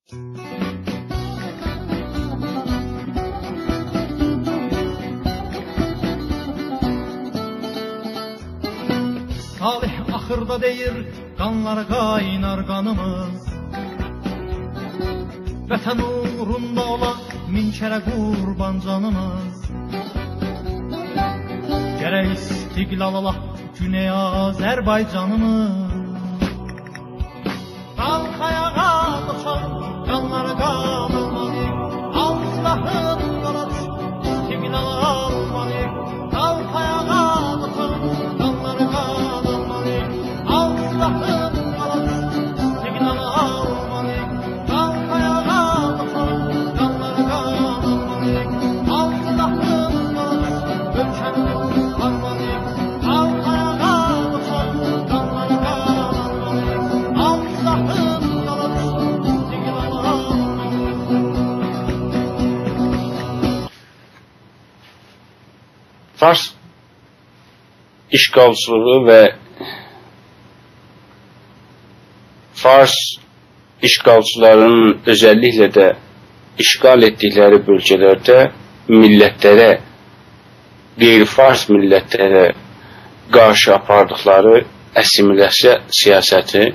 Salih axırda deyir, qanlar qaynar qanımız. Vətən uğrunda ola min kərə qurban canımız. Gərək istiqlal ola Güney Azərbaycanımız. Qalx ayağa uçaq, qanlar qalmalı, al silahın qalat, istiqlal almalı. Qalx ayağa uçaq, qanlar qalmalı, al silahın qalat, istiqlal almalı. Qalx ayağa uçaq, qanlar qalmalı, al silahın qalat, ölkəni qurtarmalı. Qalx ayağa uçaq, qanlar qalmalı, al silahın qalat, istiqlal almalı. Fars işgalçılığı və Fars işgalçılarının özellikle de işgal ettikleri bölgelerde millətlere, qeyri-Fars millətlere qarşı apardıkları assimilyasiya siyaseti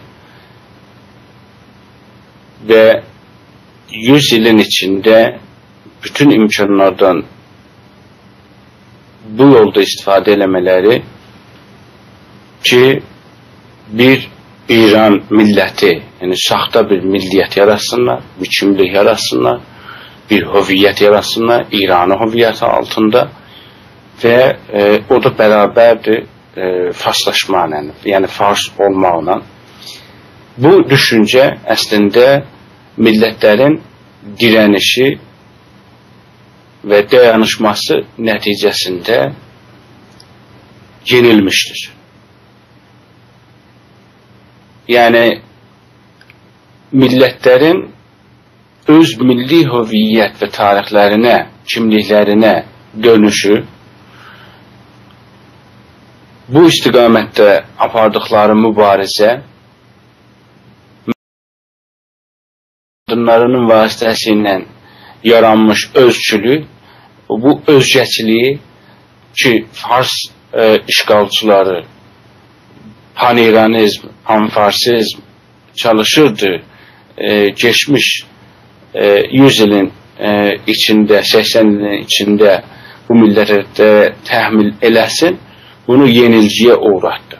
ve 100 ilin içinde bütün imkanlardan bu yolda istifadə eləmələri ki, bir İran milləti, yəni saxta bir milliyyət yaratsınlar, bir kimlik yaratsınlar, bir hüviyyət yaratsınlar, İranı hüviyyəti altında və o da bərabərdir farslaşmayla, yəni fars olmaqla. Bu düşüncə əslində millətlərin dirənişi ve dayanışması neticesinde yenilmiştir. Yani millətlərin öz milli hüviyyət və tarixlərinə, kimliklərinə dönüşü bu istiqamətdə apardıqları mübarizə qadınlarının vasitəsilə yaranmış özçülük, bu özgəçiliyi ki, Fars işgalçıları pan-İranizm, pan-farsizm çalışırdı, geçmiş 100 ilin içinde, 80 ilin içinde bu millətə təhmil eləsin, bunu yenilgiyə uğratdı.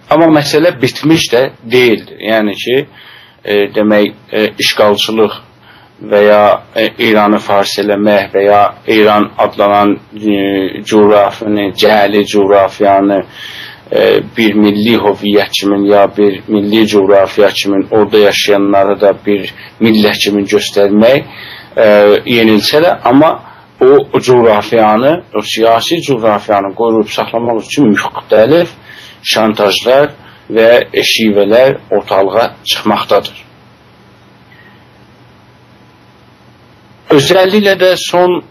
Ama mesele bitmiş de değildir. Yani ki, demək, işgalçılıq və ya İranı fars eləmək və ya İran adlanan coğrafyanı, cəhəli coğrafyanı bir milli hüviyyət kimin ya bir milli coğrafiya kimin, orada yaşayanları da bir millət kimin göstərmək yenilsə də, amma o coğrafyanı, o siyasi coğrafyanı qoruyub saxlamaq üçün müxtəlif şantajlar və şivələr ortalığa çıxmaqdadır. Özellikle de son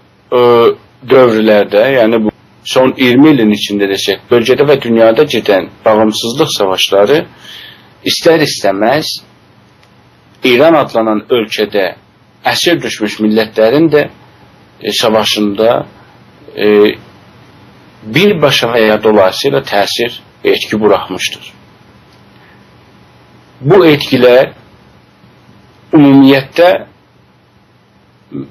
dövrlərdə, yəni bu son 20 ilin içində desək, bölgədə və dünyada gedən bağımsızlıq savaşları istər-istəməz İran adlanan ölkədə əsir düşmüş millətlərin də savaşında birbaşa və ya dolayısıyla təsir ve etki bırakmıştır. Bu etkilər ümumiyyətdə,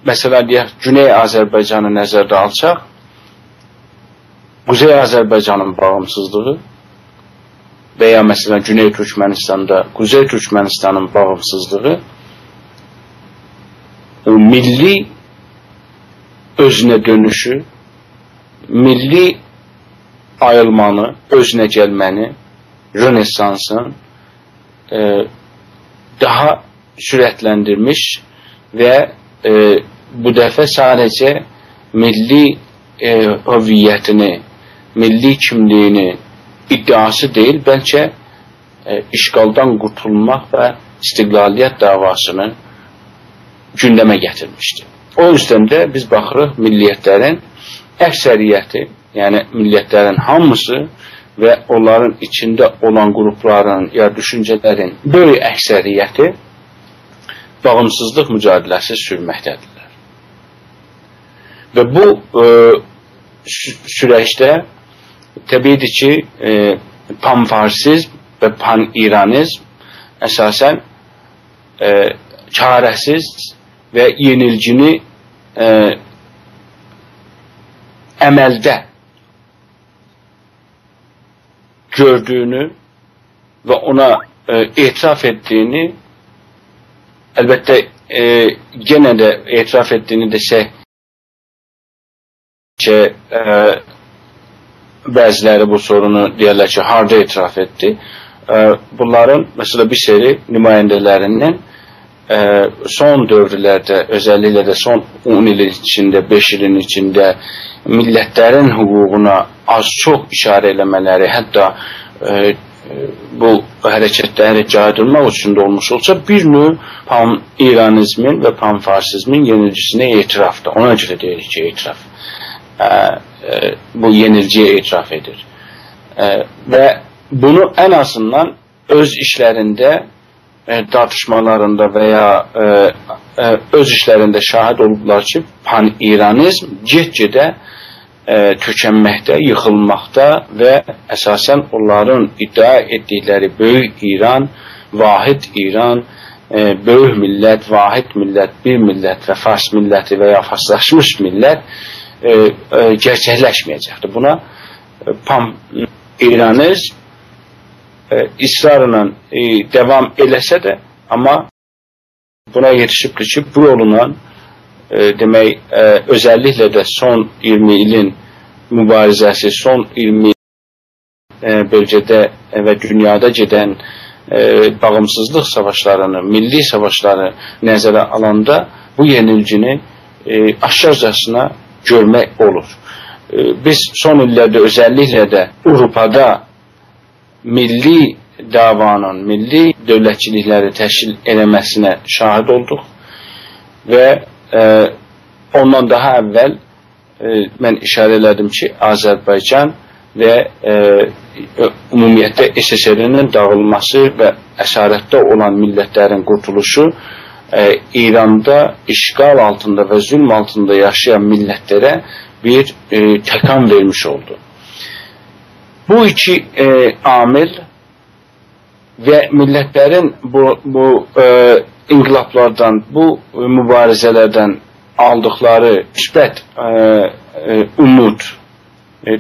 mesela deyək, Güney Azərbaycanı nəzərdə alsaq, Kuzey Azərbaycanın bağımsızlığı və ya mesela Güney Türkmenistan'da Kuzey Türkmenistan'ın bağımsızlığı o milli özünə dönüşü, milli ayılmanı, özünə gəlməni, Rönesansın daha sürətləndirmiş və bu dəfə sadəcə milli hüviyyətini, milli kimliyini iddiası deyil, bəlkə işğaldan qurtulmaq və istiqlaliyyət davasını gündəmə gətirmişdir. O yüzden de biz baxırıq milliyyətlərin əksəriyyəti, yəni millətlərin hamısı və onların içində olan qrupların ya düşüncələrin böyük əksəriyyəti bağımsızlıq mücadiləsi sürməkdədirlər. Və bu süreçdə təbiidir ki, panfarsizm və pan-İranizm əsasən çarəsiz və yenilgini əməldə gördüyünü və ona etiraf etdiyini, əlbəttə yenə də etiraf etdiyini desək ki, bəziləri bu sorunu deyərlər ki, harda etiraf etdi. Bunların, məsələn, bir seri nümayəndələrinin son dövrlərdə, özəlliklə də son 10 ilin içində, 5 ilin içində millətlərin hüququna az-çox işarə eləmələri, hətta bu hərəkətləri caydırmaq üçün də olmuş olsa, bir növ pan-İranizmin və pan-farsizmin yenilgisinə etirafdır. Ona görə deyirik ki, etiraf. Bu yenilgiyə etiraf edir. Və bunu ən azından öz işlərində, tartışmalarında və ya öz işlərində şahid olublar ki, pan-İranizm get-gedə tükənməkdə, yıxılmaqda və əsasən onların iddia etdikləri böyük İran, vahid İran, böyük millət, vahid millət, bir millət və fars milləti və ya farslaşmış millət gerçəkləşməyəcəkdir. Buna pan-İranizm israrla devam eləsə də, amma buna yetişibdir ki, bu yolla demək, özəlliklə də son 20 ilin mübarizəsi, son 20 bölgədə və dünyada gedən bağımsızlıq savaşlarını, milli savaşları nəzərə alanda bu yenilgini aşkarcasına görmək olur. Biz son illərdə özəlliklə də Avropada milli davanın, milli dövlətçilikləri təşkil eləməsinə şahid olduq və ondan daha əvvəl mən işarə elədim ki, Azərbaycan və ümumiyyətlə SSR-nin dağılması və əsarətdə olan millətlərin qurtuluşu İranda işğal altında və zülm altında yaşayan millətlərə bir təkan vermiş oldu. Bu iki amil və millətlərin bu inqilablardan, bu mübarizələrdən aldıqları müsbət umud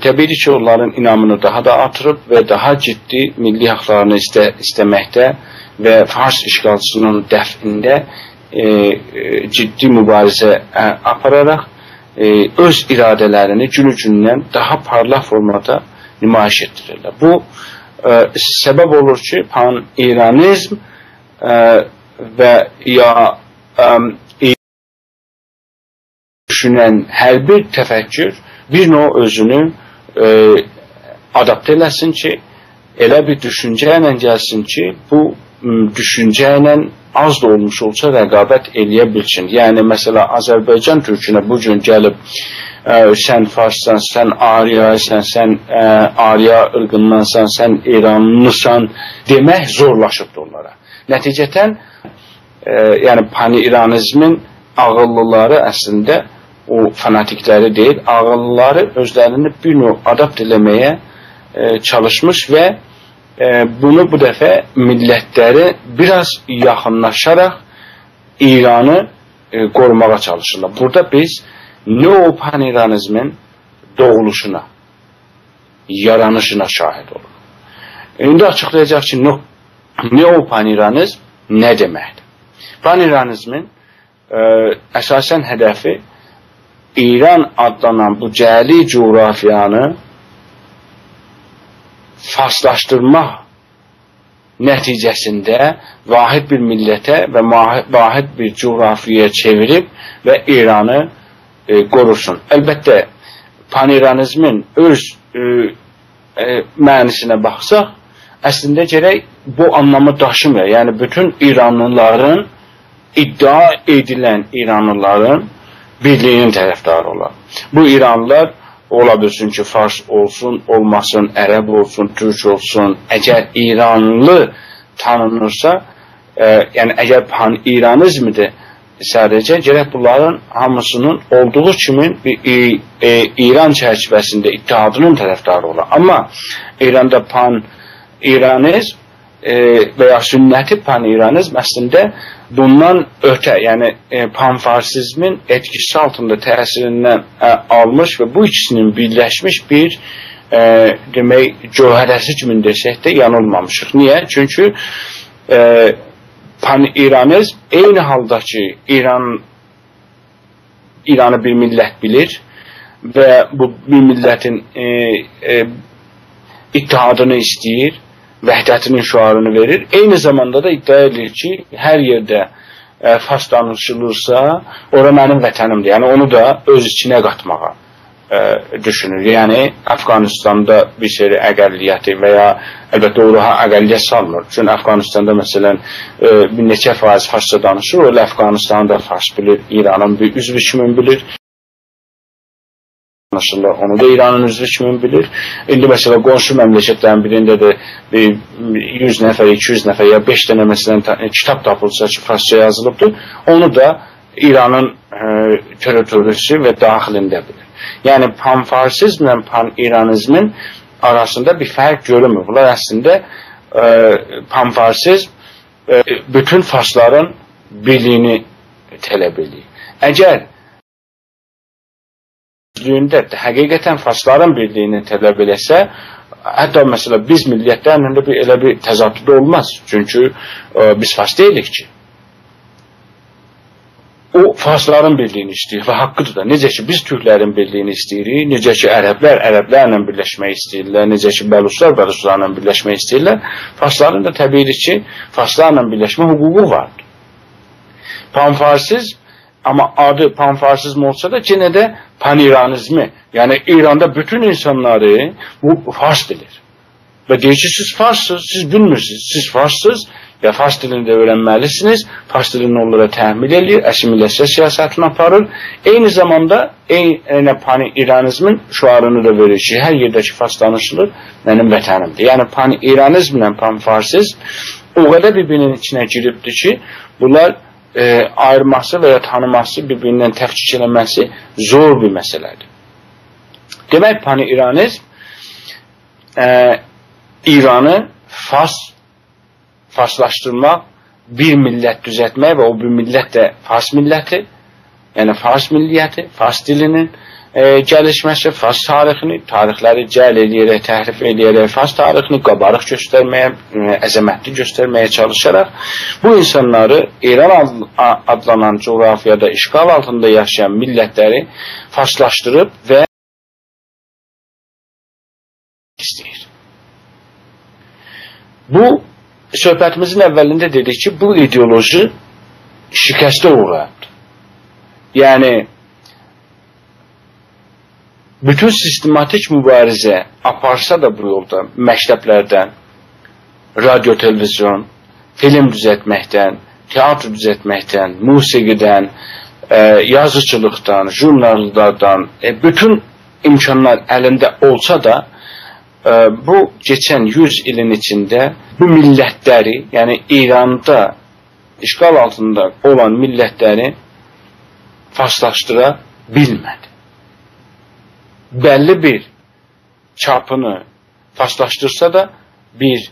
təbii ki, onların inamını daha da artırıb və daha ciddi milli haqlarını istəməkdə və Fars işğalçısının dəfnində ciddi mübarizə apararaq öz iradələrini günü-gündən daha parlaq formada nümayiş etdirirlər. Bu səbəb olur ki, pan-İranizm və ya düşünən hər bir təfəkkür bir növ özünü adapt eləsin ki, elə bir düşüncə ilə gəlsin ki, bu düşüncə ilə az da olmuş olsa rəqabət eləyə bilsin. Yəni, məsələ, Azərbaycan türkünə bugün gəlib sən farssan, sən ariyaysan, sən ariya ırqındansan, sən İranlısan demək zorlaşıbdır onlara. Nəticətən, yəni pan-İranizmin ağıllıları əslində o fanatikləri deyil, ağıllıları özlərini bir növ adapt eləməyə çalışmış və bunu bu dəfə millətləri biraz yaxınlaşaraq İranı qorumağa çalışırlar. Burada biz neo-pan-İranizmin doğuluşuna, yaranışına şahid olur. İndi açıqlayacaq ki, neo-pan-İranizm nə deməkdir? Pan-İranizmin əsasən hədəfi İran adlanan bu cəli coğrafiyanı farslaşdırmaq nəticəsində vahid bir millətə və vahid bir coğrafiyaya çevirib və İranı qorursun. Əlbəttə, pan-İranizmin öz mənisinə baxsaq, əslində gərək bu anlamı daşımıyor. Yəni, bütün İranlıların, iddia edilən İranlıların birliyinin tərəfdarı olar. Bu İranlılar ola bilsin ki, Fars olsun, olmasın, Ərəb olsun, Türk olsun. Əgər İranlı tanınırsa, yəni əgər pan-İranizmdir sadəcə, gərək bunların hamısının olduğu kimi bir İran çərçivəsində ittihadının tərəfdarı olar. Amma İranda pan-İranizm və ya sünnəti pan-İranizm əslində bundan ötə, yəni pan-farsizmin etkisi altında təsirindən almış və bu ikisinin birləşmiş bir demək, cövhərəsi kimi desək də yanılmamışıq. Niyə? Çünki pan-İranizm eyni halda ki İranı bir millət bilir və bu bir millətin ittihadını istəyir, vəhdətinin şüarını verir. Eyni zamanda da iddia edir ki, hər yerdə fars danışılırsa, ora mənim vətənimdir. Yəni onu da öz içinə qatmağa düşünür. Yəni Əfqanistanda bir seri əqəlliyyəti və ya əlbəttə o daha əqəlliyyət salmır. Çünki Əfqanistanda məsələn bir neçə faiz farsça danışır, o Əfqanistanı da fars bilir, İranın bir üzvü kimi bilir. Onu da İranın üzvü kimi bilir. İndi məsələn qonşu məmləkətlərin birində də 100 nəfər, 200 nəfər ya 5 dənə məsələn kitab tapılsa ki, farsça yazılıbdır, onu da İranın territorisi və daxilində bilir. Yəni pan-farsizmlə pan-İranizmin arasında bir fərq görünmür. Bunlar əslində pan-farsizm bütün farsların birliyini tələb edir. Əgər həqiqətən farsların birliyini tələb eləsə, hətta məsələn biz milliyyətlərlə də elə bir təzadüd olmaz. Çünki biz fars deyilik ki. O farsların birliyini istəyir və haqqıdır da. Necə ki biz türklərin birliyini istəyirik, necə ki ərəblərlə birləşmək istəyirlər, necə ki bəluslarla birləşmək istəyirlər, farsların da təbiidir ki, farslarla birləşmə hüququ vardır. Pan-farsizm, amma adı pan-farsizm olsa da yenə də pan-İranizmi, yəni İranda bütün insanları bu fars bilir. Və deyir ki, siz farssınız, siz bilmirsiniz, siz farssınız, ya fars dilini də öyrənməlisiniz, fars dilini onlara təhmil edir, əsimilyasiya siyasətini aparır. Eyni zamanda pan-İranizmin şüarını da verir ki, hər yerdə ki fars danışılır, mənim vətənimdir. Yəni pan-İranizmlə pan-farsizm o qədər bir-birinin içinə giribdir ki, bunlar ayırması və ya tanıması, bir-birindən təfkik eləməsi zor bir məsələdir. Demək, pan-İranizm İranı farslaşdırmaq, bir millət düzəltmək və o bir millət də fars milləti, yəni fars milliyyəti, fars dilinin gəlişməsi, fars tarixini, tarixləri cəl eləyərək, təhrif eləyərək, fars tarixini qabarıq göstərməyə, əzəmətli göstərməyə çalışaraq, bu insanları İran adlanan coğrafiyada işğal altında yaşayan millətləri farslaşdırıb və istəyir. Bu, söhbətimizin əvvəlində dedik ki, bu ideoloji şikəstə uğradı. Yəni, bütün sistematik mübarizə aparsa da bu yolda məktəblərdən, radio, televizyon, film düzəltməkdən, teatr düzəltməkdən, musiqidən, yazıçılıqdan, jurnallardan, bütün imkanlar əlində olsa da, bu keçən 100 ilin içində bu millətləri, yəni İranda işğal altında olan millətləri farslaşdıra bilmədi. Bəlli bir çapını farslaşdırsa da bir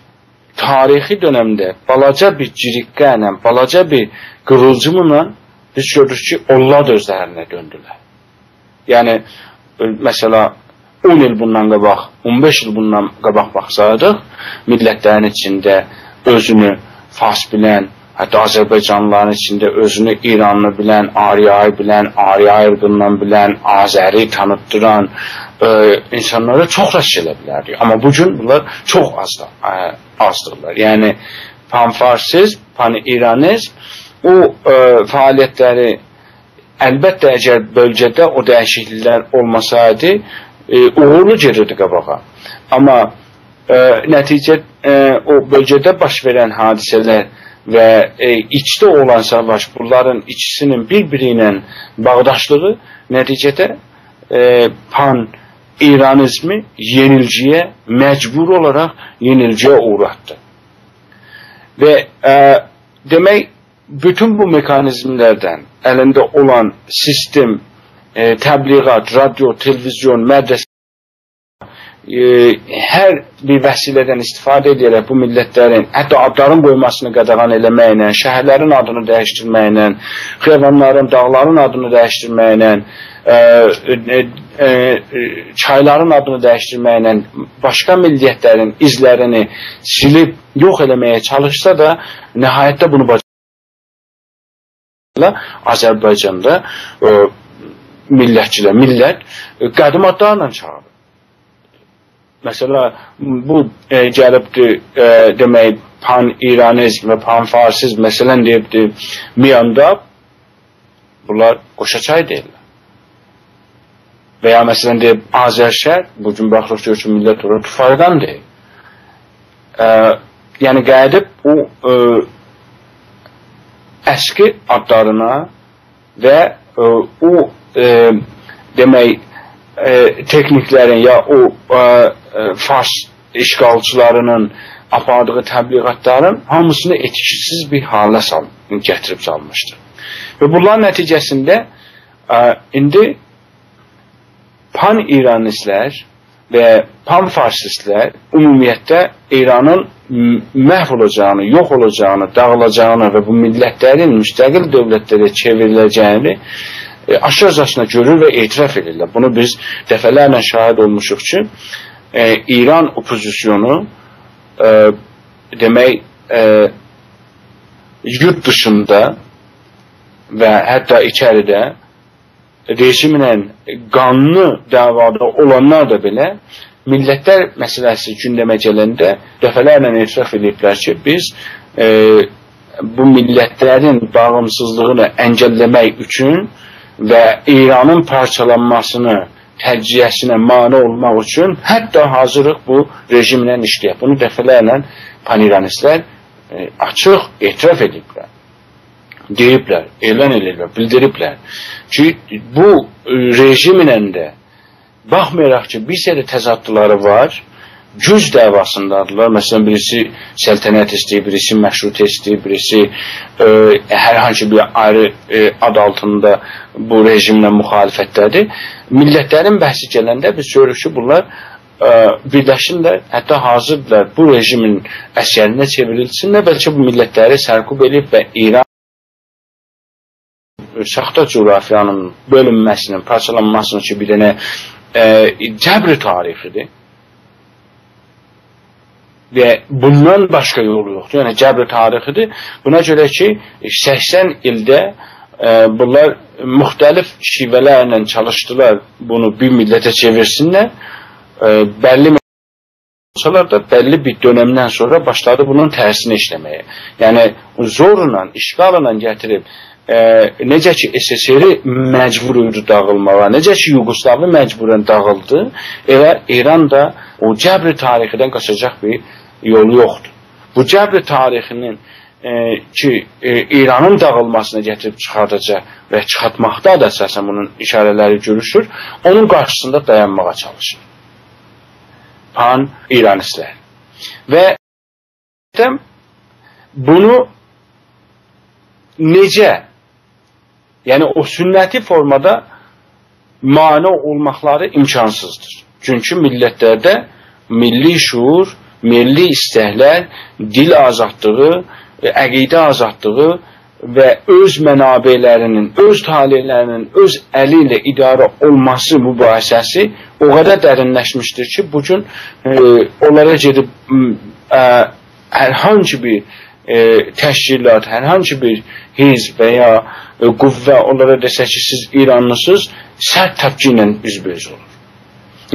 tarixi dönəmdə balaca bir ciriqqə ilə, balaca bir qırılcımla biz görürük ki, onlar da özlərinə döndülər. Yəni, məsələ 10 il bundan qabaq, 15 il bundan qabaq baxsaydıq, millətlərin içində özünü fars bilən, hətta Azərbaycanlıların içində özünü İranlı bilən, Ariyayı bilən, Ariya ırqından bilən, Azəri tanıtdıran insanlara çox rast gələ bilərdik. Amma bugün bunlar çox azdırlar. Yəni, pan-farsizm, pan-İranizm o fəaliyyətləri əlbəttə əgər bölgədə o dəyişikliklər olmasaydı, uğurlu gedirdi qabağa. Amma nəticə o bölgədə baş verən hadisələr və içdə olan savaş, bunların ikisinin bir-biri ilə bağdaşlığı nəticədə pan-İranizmi yenilgiyə, məcbur olaraq yenilgiyə uğratdı. Və demək, bütün bu mekanizmlərdən əlində olan sistem, təbliğat, radio, televizyon, mədrəsə, hər bir vəsilədən istifadə edərək bu millətlərin hətta adların qoymasını qadağan eləməklə, şəhərlərin adını dəyişdirməklə, xiyabanların, dağların adını dəyişdirməklə, çayların adını dəyişdirməklə başqa milliyyətlərin izlərini silib yox eləməyə çalışsa da nəhayətdə bunu bacarırlar. Azərbaycanda millətçilər, millət qədim adlarla çağırır. Məsələ, bu gəlibdir, demək, pan-İranizm və pan-farsizm, məsələn, deyibdir, Miyanda, bunlar Qoşaçay deyirlər. Və ya, məsələn, deyib, Azərşər, bugün baxırıq ki, millət olur, Tufarqan deyil. Yəni, qədib o əski adlarına və o, demək, tekniklərin ya o Fars işğalçılarının apardığı təbliğatların hamısını etkisiz bir halə gətirib salmışdır. Və bunların nəticəsində indi pan-İranistlər və pan-farsistlər ümumiyyətlə İranın məhv olacağını, yox olacağını, dağılacağını və bu millətlərin müstəqil dövlətlərə çevriləcəyini aşırıcasına görür və etiraf edirlər. Bunu biz dəfələrlə şahid olmuşuq ki, İran opozisyonu demək yurt dışında və hətta içəridə rejimlə qanlı davada olanlar da belə millətlər məsələsi gündəmə gələndə dəfələrlə etiraf ediblər ki, biz bu millətlərin bağımsızlığını əngəlləmək üçün və İranın parçalanmasını, təcrübəsinə mane olmaq üçün hətta hazırlıq bu rejimlə işləyib. Bunu dəfələrlə pan-İranistlər açıq etiraf ediblər. Deyiblər, elan edirlər, bildiriblər ki, bu rejimlə də baxmayaraq ki, bir sərə təzadlıları var, güc davasındadırlar. Məsələn, birisi səltənət istəyir, birisi məşrutə istəyir, birisi hər hansı bir ayrı ad altında bu rejimlə müxalifətdədir. Millətlərin bəhsi gələndə biz görürük ki, bunlar birləşirlər, hətta hazırdılar bu rejimin əsərinə çevrilsinlər, bəlkə bu millətləri sərkub edib və İran saxta coğrafiyanın bölünməsinin, parçalanmasının ki, bir dənə cəbri tarixidir. Və bundan başqa yolu yoxdur. Yəni, cəbri tarixidir. Buna görə ki, 80 ildə bunlar müxtəlif şivələrlə çalışdılar, bunu bir millətə çevirsinlər. Bəlli olsalar da, bəlli bir dönəmdən sonra başladı bunun tərsini işləməyə. Yəni, zorla, işğalla gətirib, necə ki, SSR-i məcbur idi dağılmağa, necə ki, Yugoslavi məcburən dağıldı, elə İran da o cəbri tarixidən qaçacaq bir yolu yoxdur. Bu cəbri tarixinin ki, İranın dağılmasına gətirib çıxardacaq və çıxartmaqda da əsasən bunun işarələri görüşür, onun qarşısında dayanmağa çalışır. Pan-İranistlər. Və bunu necə, yəni o sünnəti formada mane olmaqları imkansızdır. Çünki millətlərdə milli şuur, milli istəklər, dil azadlığı, əqidə azadlığı və öz mənabələrinin, öz talihlərinin öz əli ilə idarə olması mübahisəsi o qədər dərinləşmişdir ki, bugün onlara gedib hər hansı bir təşkilat, hər hansı bir hizb və ya qüvvə onlara desə ki, siz İranlısınız, sərt təpki ilə üzbəüz olur.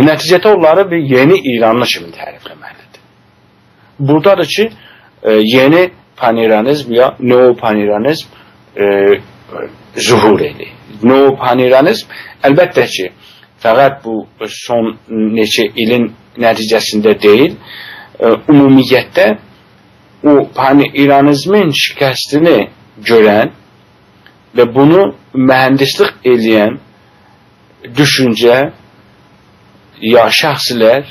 Nəticədə onları bir yeni İranlı kimi tərifləməlidir. Buradadır ki, yeni pan-İranizm ya neo-pan-İranizm zuhur edir. Neo-pan-İranizm əlbəttə ki, fəqət bu son neçə ilin nəticəsində deyil, ümumiyyətdə o pan-İranizmin şikəstini görən və bunu mühəndislik eləyən düşüncə ya şəxsilər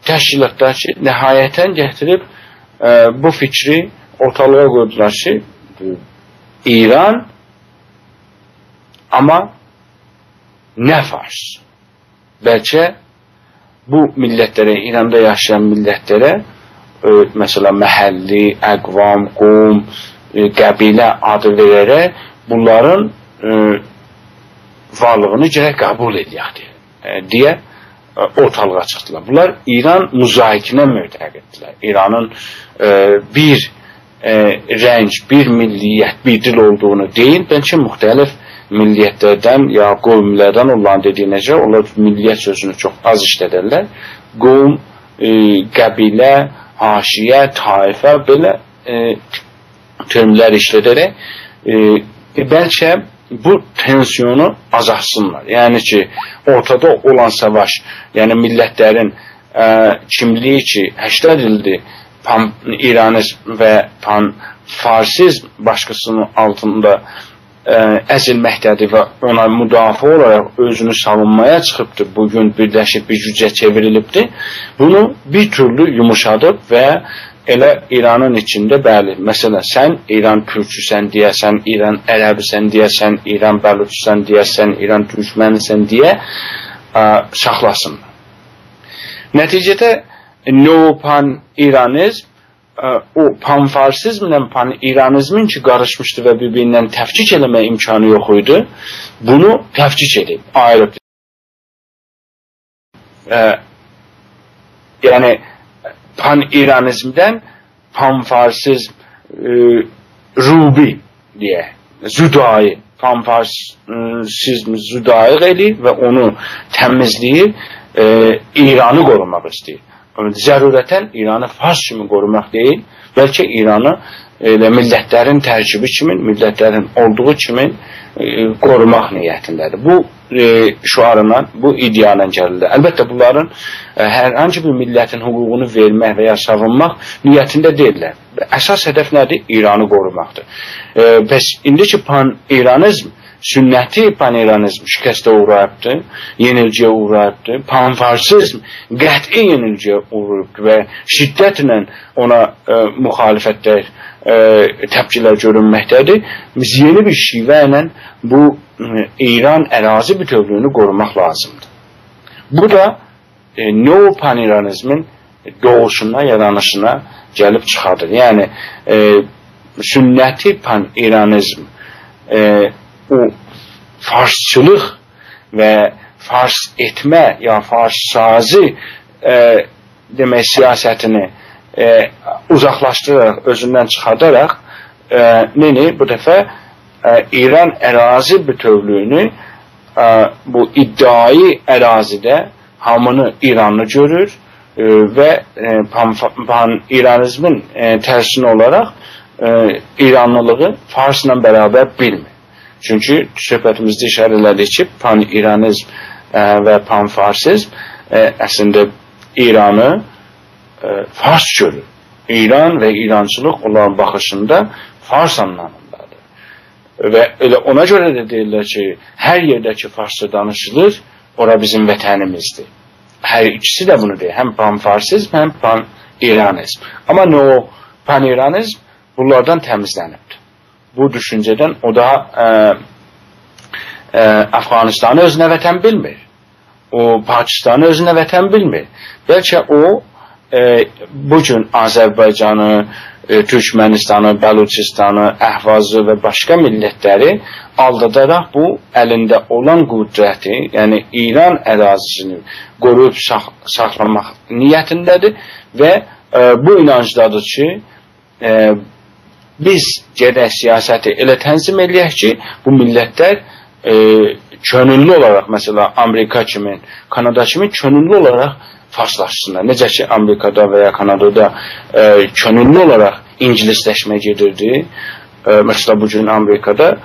təşkilatlar ki, nəhayətən gətirib bu fikri ortalığa qoydular ki, İran, amma nə fars? Bəlkə bu millətlərə, İranda yaşayan millətlərə, məsələn, məhəlli, əqvam, qum, qəbilə adı verərək bunların varlığını gərək qəbul edək deyə ortalığa çıxdılar. Bunlar İran müzahikinə mütəqiddirlər. İranın bir rəng, bir milliyyət, bir dil olduğunu deyil, bəlkə müxtəlif milliyyətlərdən ya qovmlərdən olan dediyinəcə, onlar milliyyət sözünü çox az işlədirlər. Qovm, qəbilə, haşiyə, taifə, belə termlər işlədərək bəlkə bu tensionu azaltsınlar. Yəni ki, ortada olan savaş, yəni millətlərin kimliyi ki, 80 ildir İranizm və pan-farsizm başqasının altında əzilməkdədir və ona müdafiə olaraq özünü savunmaya çıxıbdır, bugün birləşib bir gücə çevrilibdir. Bunu bir türlü yumuşadıb və elə İranın içində, bəli, məsələn, sən İran türküsən deyəsən, İran ərəbisən deyəsən, İran bəluçisən deyəsən, İran türkmənisən deyə saxlasınlar. Nəticədə neo-pan-İranizm o pan-farsizmlə pan-İranizmin ki qarışmışdı və bir-birindən təfkik eləmə imkanı yox idi, bunu təfkik edib, ayırıb. Yəni, pan-İranizmdən pan-farsizm rubi deyə, züdayı, pan-farsizm züdayıq eləyir və onu təmizləyir, İranı qorumaq istəyir. Zərurətən İranı fars kimi qorumaq deyil, bəlkə İranı millətlərin tərkibi kimi, millətlərin olduğu kimi qorumaq niyyətindədir. Bu şüarla, bu ideyayla gəlirlər. Əlbəttə bunların hər hansı bir millətin hüququnu vermək və ya savunmaq niyyətində deyirlər. Əsas hədəf nədir? İranı qorumaqdır. Bəs indiki pan-İranizm, sünnəti pan-İranizm şikəstə uğrayıbdır, yenilgiyə uğrayıbdır. Pan-farsizm qəti yenilgiyə uğrayıbdır və şiddətlə ona müxalifətlər, təpkilər görünməkdədir. Biz yeni bir şivə ilə bu İran ərazi bütövlüyünü qorumaq lazımdır. Bu da neo-pan-İranizmin doğuşuna, yaranışına gəlib çıxardır. Yəni, sünnəti pan-İranizm o farsçılıq və fars etmə ya farssazı demək siyasətini uzaqlaşdıraraq, özündən çıxardaraq bu dəfə İran ərazi bütövlüyünü bu iddiai ərazidə hamını İranlı görür və pan-İranizmin tərsinə olaraq İranlılığı Farsla bərabər bilmir. Çünki söhbətimizdə işarə elədik ki, pan-İranizm və pan-farsizm əslində İranı Fars görür. İran və İrancılıq onların baxışında Fars anlamındadır. Və elə ona görə də deyirlər ki, hər yerdəki farsça danışılır, ora bizim vətənimizdir. Hər ikisi də bunu deyir. Həm pan-farsizm, həm pan-İranizm. Amma o pan-İranizm bunlardan təmizlənibdir. Bu düşüncədən o da Afganistanı özünə vətən bilmir. O Pakistanı özünə vətən bilmir. Bəlkə o bugün Azərbaycanı, Türkmənistanı, Bəluçistanı, Əhvazı və başqa millətləri aldadaraq bu əlində olan qüdrəti, yəni İran ərazisini qoruyub saxlamaq niyyətindədir və bu inancdadır ki, biz gərək siyasəti elə tənzim eləyək ki, bu millətlər könüllü olaraq, məsələn, Amerika kimi, Kanada kimi könüllü olaraq farslaşsınlar. Necə ki, Amerikada və ya Kanadada könüllü olaraq ingilisləşmə gedirdi. Məsələn, bugün Amerikada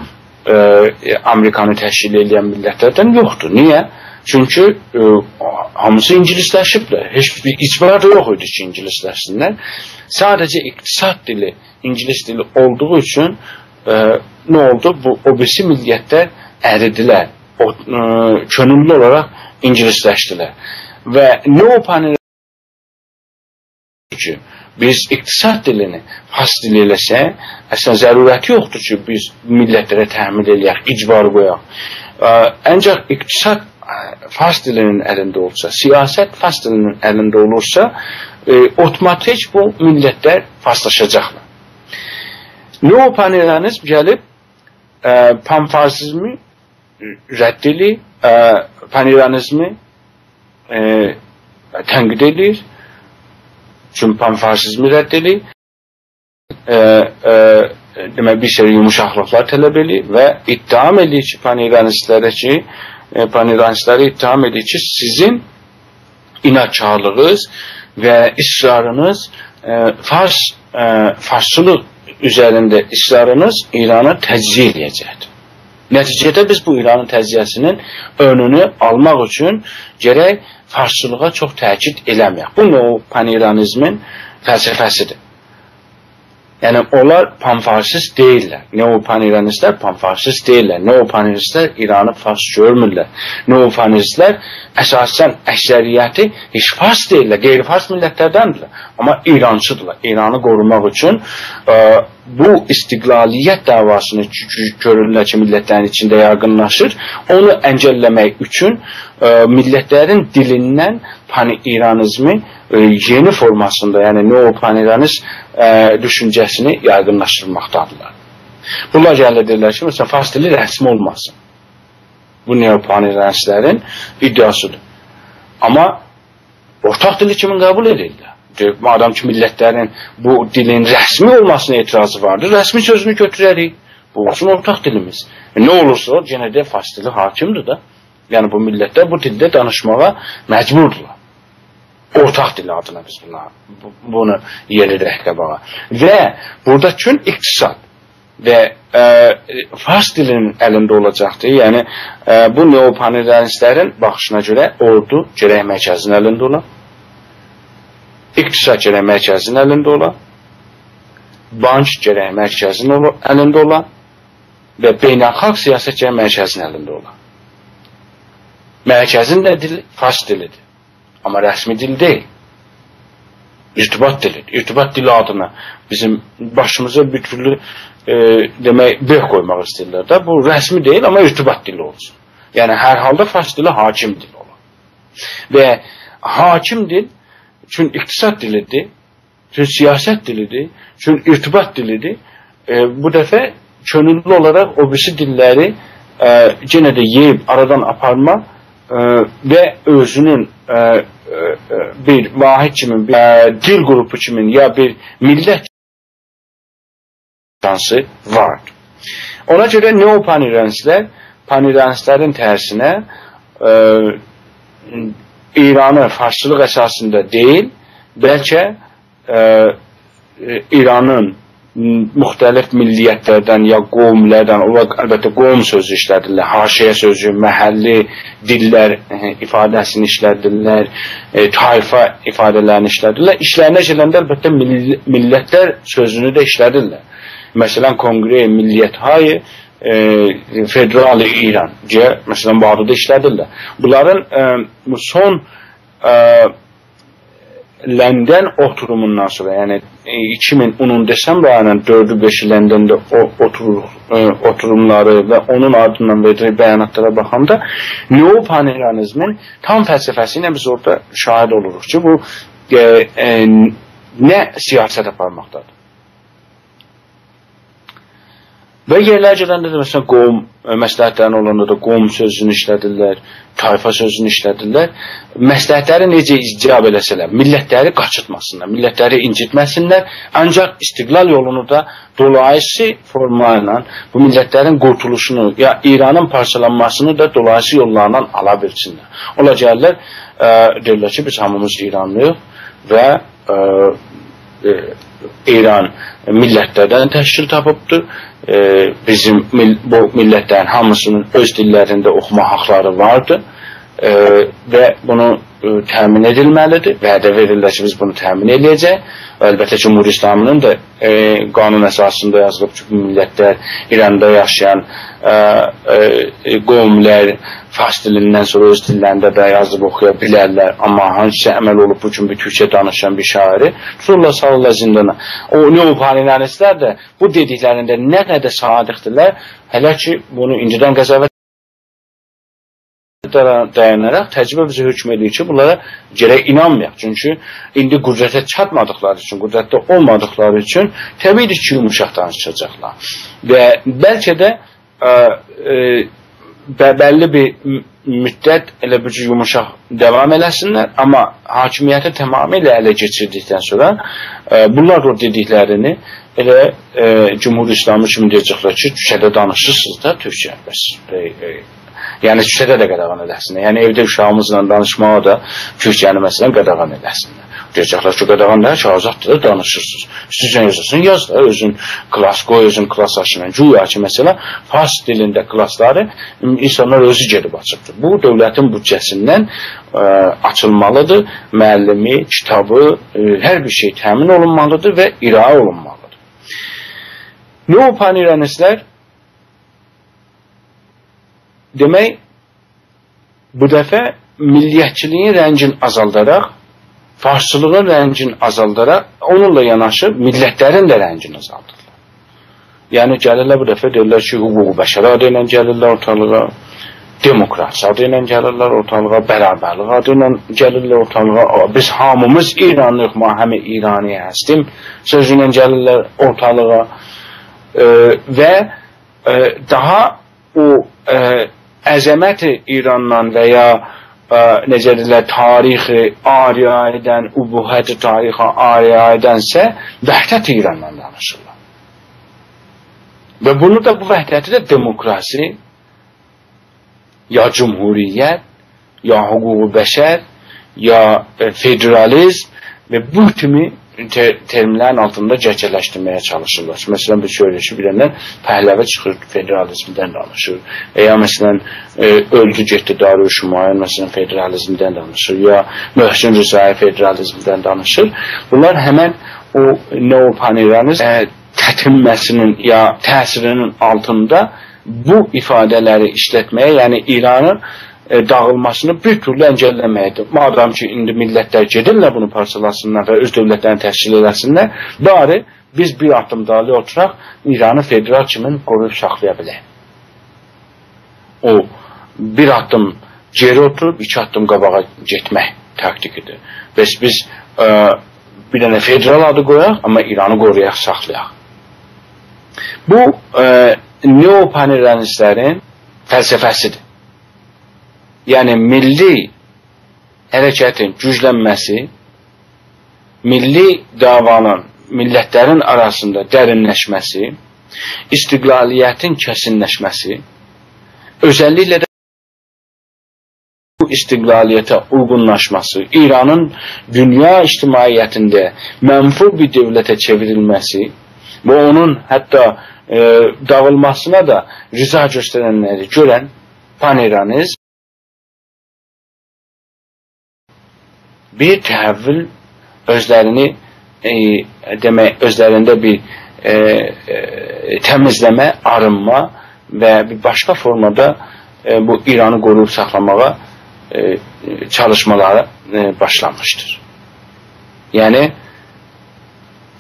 Amerikanı təşkil edən millətlərdən yoxdur. Niyə? Çünki hamısı ingilisləşiblər. Heç bir icbar da yox idi ki, ingilisləşsinlər. Sadəcə iqtisad dili, ingilis dili olduğu üçün nə oldu? O birisi millətlər əridilər. Könüllü olaraq ingilisləşdilər. Və neo-pan ki, biz iqtisad dilini fars dili eləsək, əslən zərurəti yoxdur ki, biz millətlərə təhmil eləyək, icbar qoyaq. Ancaq iqtisad fars dilinin əlində olsa, siyasət fars dilinin əlində olursa, otomatik bu millətlər farslaşacaqlar. Neopanüryanizm gəlib panfarsizmi rədd edir, panüryanizmi tənqid edir, çünki panfarsizmi rədd edir, demək bir sürü yumuşaqlıqlar tələb edir və ittiham edir ki, panüryanistləri ittiham edir ki, sizin inatkarlığınız və israrınız farsçılıq üzərində israrınız İranı təcziyə edəcəkdir. Nəticədə biz bu İranın təziyyəsinin önünü almaq üçün gərək farsçılığa çox təkid eləməyək. Bu neopanüryanizmin fəlsəfəsidir. Yəni onlar panfarsist deyirlər. Neopanüryanistlər panfarsist deyirlər. Neopanüristlər İranı fars görmürlər. Neopanüristlər əsasən əksəriyyəti heç fars deyirlər, qeyri-fars millətlərdəndirlər. Amma İrançıdırlar. İranı qorumaq üçün bu istiqlaliyyət davasını görürlər ki, millətlərin içində yaygınlaşır. Onu əngəlləmək üçün millətlərin dilindən pan-İranizmin yeni formasında, yəni neopanüryanist düşüncəsini yaygınlaşdırmaqdadırlar. Bunlar gəlir deyirlər ki, məsələn, fars dili rəsmi olmasın. Bu neopanüryanistlərin iddiasıdır. Amma ortaq dili kimin qəbul edirlər? Madam ki, millətlərin bu dilin rəsmi olmasına etirazı vardır, rəsmi sözünü götürərik. Bu olsun ortaq dilimiz. Nə olursa o, yenə də fars dili hakimdir da. Yəni bu millətlər bu dildə danışmağa məcburdurlar. Ortaq dili adına biz bunu yeridirək qabağa. Və buradakı iqtisad və fars dilinin əlində olacaqdır. Yəni bu neopanüryanistlərin baxışına görə ordu gərək mərkəzin əlində ola, iqtisad gərək mərkəzin əlində ola, bank gərək mərkəzin əlində ola və beynəlxalq siyasət gərək mərkəzin əlində ola. Mərkəzin də dili fars dilidir. Amma rəsmi dil deyil. İrtibat dilidir. İrtibat dili adına bizim başımıza bir türlü demək, beh qoymaq istəyirlər də. Bu rəsmi deyil, amma irtibat dili olsun. Yəni, hər halda fars dili hakim dil olur. Və hakim dil, çünki iqtisad dilidir, çünki siyasət dilidir, çünki irtibat dilidir. Bu dəfə könüllü olaraq o birisi dilləri yenə də yeyib aradan aparma və özünün bir vahid kimin, bir dil qrupu kimin ya bir millət şansı vardır. Ona görə neopanüryanistlər panüryanistlərin tərsinə İranı farsçılıq əsasında deyil, bəlkə İranın müxtəlif milliyyətlərdən ya qovmlərdən, onlar əlbəttə qovm sözü işlədirlər, haşiyə sözü, məhəlli dillər ifadəsini işlədirlər, tayfa ifadələrini işlədirlər. İşlərinə gələndə əlbəttə millətlər sözünü də işlədirlər. Məsələn, Kongre Milliyyət Hayı Federali İran deyə, məsələn, bu adı da işlədirlər. Bunların son Ləndən oturumundan sonra, yəni 2010 desembr ayının 4-5 Ləndəndə oturumları və onun ardından verdiyi bəyanatlara baxanda neopanüryanizmin tam fəlsəfəsi ilə biz orada şahid oluruq ki, bu nə siyasət aparmaqdadır. Və yerlər gələndə də məsələn qovm məsləhətlərin olanda da qovm sözünü işlədirlər, tayfa sözünü işlədirlər. Məsləhətləri necə icab eləsələr, millətləri qaçırtmasınlar, millətləri incitməsinlər, ancaq istiqlal yolunu da dolayısı formayla bu millətlərin qurtuluşunu ya İranın parçalanmasını da dolayısı yollarla ala bilsinlər. Ola gəlirlər, deyirlər ki, biz hamımız İranlıyıq və İran millətlərdən təşkil tapıbdır. Bizim bu millətlərin hamısının öz dillərində oxuma haqları vardır və bunu təmin edilməlidir. Vədə verirlər ki, biz bunu təmin edəcək. Əlbəttə Cümhur İslamının da qanun əsasında yazılıb ki, millətlər, İranda yaşayan qovmlər fars dilindən sonra öz dillərində də yazıb oxuya bilərlər. Amma hansısa əməl olub bu gün bir Türkçe danışan bir şairi tuturlar, salırlar zindana. O neopalinalistlər də bu dediklərində nə qədər sadiqdirlər, hələ ki bunu incidən qəzavət dayanaraq təcrübə bizə hökm edir ki, bunlara gərək inanmayaq. Çünki indi qüdrətə çatmadıqları üçün, qüdrətdə olmadıqları üçün təbiidir ki, yumuşaq danışacaqlar. Və bəlkə də bəlli bir müddət elə bir yumuşaq devam eləsinlər, amma hakimiyyəti tamamilə ələ geçirdikdən sonra bunlar o dediklərini elə Cümhur İslamı kimi deyəcəklər ki, düşədə danışırsınız da Türkçə. Yəni küçədə də qadağan edəsinlər. Yəni evdə uşağımızla danışmağa da Türkçəni məsələn qadağan edəsinlər. Deyəcəklər ki, qadağan da ki, azaddır da danışırsınız. İstəyirsən yazasın, yaz da özün klas qoy, özün klas açın. Güya ki, məsələn, fars dilində klasları insanlar özü gedib açıbdır. Bu, dövlətin büdcəsindən açılmalıdır. Müəllimi, kitabı, hər bir şey təmin olunmalıdır və iraə olunmalıdır. Neopaniryanistlər demək, bu dəfə milliyyətçiliyin rəngin azaldaraq, farslığın rəngin azaldaraq, onunla yanaşı millətlərin də rəngin azaldırlar. Yəni, gəlirlər bu dəfə deyirlər ki, hüquq-u bəşər adı ilə gəlirlər ortalığa, demokrasiya adı ilə gəlirlər ortalığa, bərabərlik adı ilə gəlirlər ortalığa, biz hamımız İranlıyıq, ma həmi İrani həstim sözü ilə gəlirlər ortalığa və daha o əzəməti İrandan və ya necə deyirlər, tarixi ariya edən, ubuhəti tarixi ariya edənsə, vəhdət İrandan danışırlar. Və bunu da bu vəhdəti də demokrasi, ya cümhuriyyət, ya hüquq-u bəşər, ya federalizm və bu kimi terminlərin altında gərçələşdirməyə çalışırlar. Məsələn, bir söyləşi bilənlər Pəhləvi çıxır, federalizmdən danışır. Ya məsələn, öldü getdi Darüşşümayın, məsələn, federalizmdən danışır. Ya Möhsin Rızai federalizmdən danışır. Bunlar həmən o neopaniryanizm tətinməsinin ya təsirinin altında bu ifadələri işlətməyə, yəni İranın dağılmasını bir türlü əngəlləməkdir. Madam ki, indi millətlər gedirlər bunu parçalasınlar və öz dövlətlərini təşkil eləsinlər, bari biz bir addım dalı oturaq, İranı federal kimi qoruyub saxlaya bilək. O, bir addım geri oturub, 2 addım qabağa getmək taktikidir. Biz bir dənə federal adı qoyaq, amma İranı qoruyaq, saxlayaq. Bu, neopaniryanistlərin fəlsəfəsidir. Yəni, milli hərəkətin güclənməsi, milli davanın millətlərin arasında dərinləşməsi, istiqlaliyyətin kəsinləşməsi, özəlliklə də bu istiqlaliyyətə uyğunlaşması, İranın dünya ictimaiyyətində mənfur bir dövlətə çevrilməsi və onun hətta dağılmasına da rıza göstərənləri görən paniryanizm bir təhvil özlərini demək, özlərində bir təmizləmə, arınma və bir başqa formada bu İranı qoruyub saxlamağa çalışmaları başlanmışdır. Yəni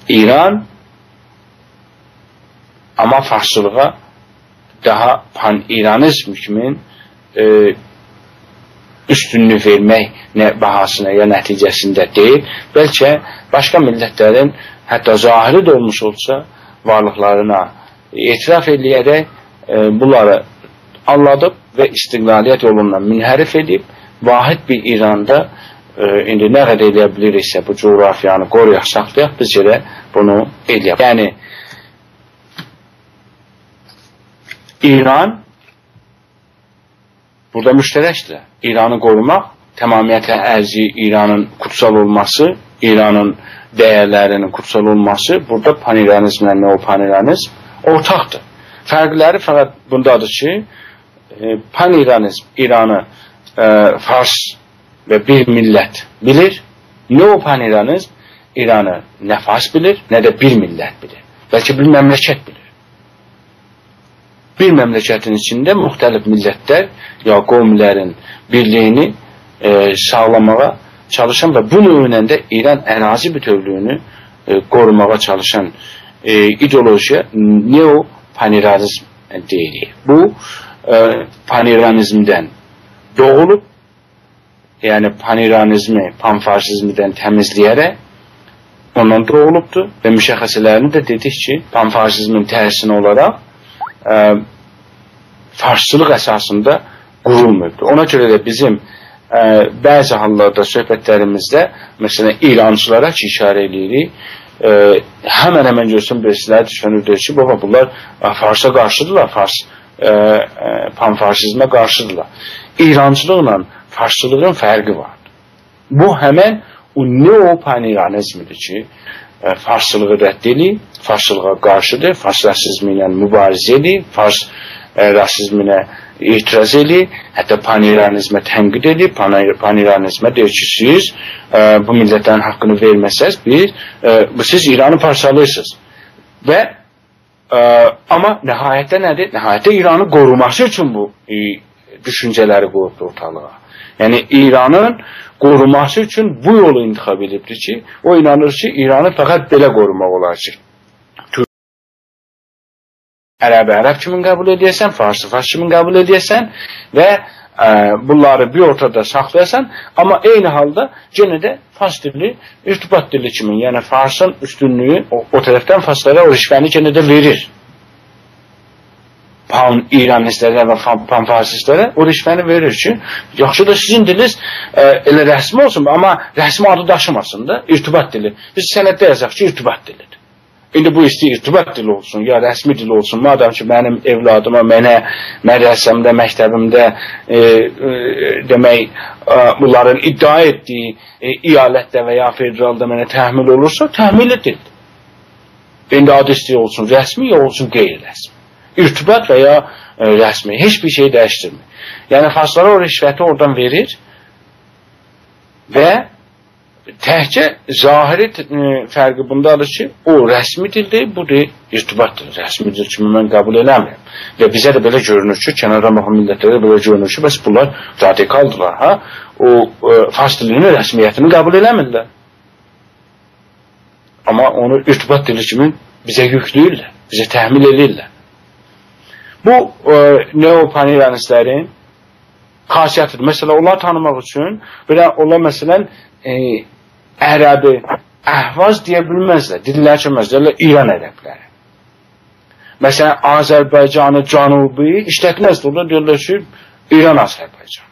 İran amma farslığa daha pan-İranizm kimin üstünlük vermək bahasına ya nəticəsində deyil, bəlkə başqa millətlərin hətta zahiri də olmuş olsa varlıqlarına etiraf eləyərək bunları anladıb və istiqlaliyyət yolundan münhərif edib, vahid bir İranda indi nə qədər eləyə biliriksə bu coğrafiyanı qoruyaq, saxlayaq, biz yerə bunu eləyək. Yəni, İran burada müştərəkdir. İranı qorumaq, tamamiyyətlə ərzi İranın kutsal olması, İranın dəyərlərinin kutsal olması, burada paniryanizmlə neopaniryanizm ortaqdır. Fərqləri fəqət bundadır ki, paniryanizm İranı fars ve bir millet bilir. Neopaniryanizm İran'ı ne Fars bilir ne de bir millet bilir. Belki bir memleket bilir. Bir memleketin içinde muhtelif milletler ya qovmlərin birliğini sağlamaya çalışan ve bunun önünde İran ərazi bütövlüğünü korumağa çalışan ideolojiye neopaniryanizm deyilir. Bu paniryanizmden doğulup yani paniryanizmi panfarsizmden temizleyerek ondan doğulubdur ve müşəxxəsələrini de dedik ki panfarsizmin tərsini olarak farsçılıq əsasında qurulmuyubdur. Ona görə də bizim bəzi hallarda söhbətlərimizdə məsələn İrancılara ki işarə edirik, həmən görsün birisiləri düşünürdür ki baba bunlar Farsa qarşıdırlar, panfarsizmə qarşıdırlar. İrancılıqla farsçılığın fərqi vardır. Bu həmən o neopaniryanizmidir ki farsçılığı rədd edir, farsçılığa qarşıdır, fars rasizmi ilə mübarizə edir, fars rasizminə itiraz edir, hətta paniryanizmə tənqid edir, paniryanizmə deyir ki siz bu millətlərin haqqını verməsəz siz İranı parçalayırsınız. Və amma nəhayətdə nədir? Nəhayətdə İranı qoruması üçün bu düşüncələri qoyubdur ortalığa. Yəni İranın qoruması üçün bu yolu intikab edibdir ki, o inanır ki, İranı fəqət belə qorumaq olar ki. Ərəbi ərəb kimin qəbul edəsən, Farsı fars kimin qəbul edəsən və bunları bir ortada saxlayasan, amma eyni halda yenə də fars dili, irtibat dili kimin, yəni Farsın üstünlüyü o tərəfdən farslara o rişvəni yenə də verir. İranistlərə və panfarsistlərə o rişvəni verir ki, yaxşı da sizin diliniz elə rəsmi olsun, amma rəsmi adı daşımasın da, irtibat dili. Biz sənəddə yazaq ki, irtibat dilidir. İndi bu istəyir irtibat dili olsun, ya rəsmi dili olsun, madəm ki, mənim evladıma, mənə mədrəsəmdə, məktəbimdə demək, bunların iddia etdiyi iyalətdə və ya federalda mənə təhmil olursa, təhmil edilir. İndi adı istəyir olsun, rəsmi ya olsun qeyri-rəsmi. İrtibat və ya rəsmi, heç bir şey dəyişdirmir. Yəni, farslara o rişvəti oradan verir və təhcə zahiri fərqi bundadır ki, o rəsmi dildir, bu da irtibatdır. Rəsmi dil kimi mən qəbul eləmirəm. Və bizə də belə görünür ki, kənardan baxan millətlərə belə görünür ki, bəs bunlar radikaldırlar. Ha? O fars dilinin rəsmiyyətini qəbul eləmirlər. Amma onu irtibat dili kimi bizə yükləyirlər, bizə təhmil edirlər. Bu neopaniryanistlərin xasiyyətidir. Məsələn, onlar tanımaq üçün onlar məsələn ərəbi, əhvaz deyə bilməzlər, dillər çəməzlər, İran ərəbləri. Məsələn, Azərbaycanı, Canubi işlətməzdir. Orada deyirlər ki, İran Azərbaycan.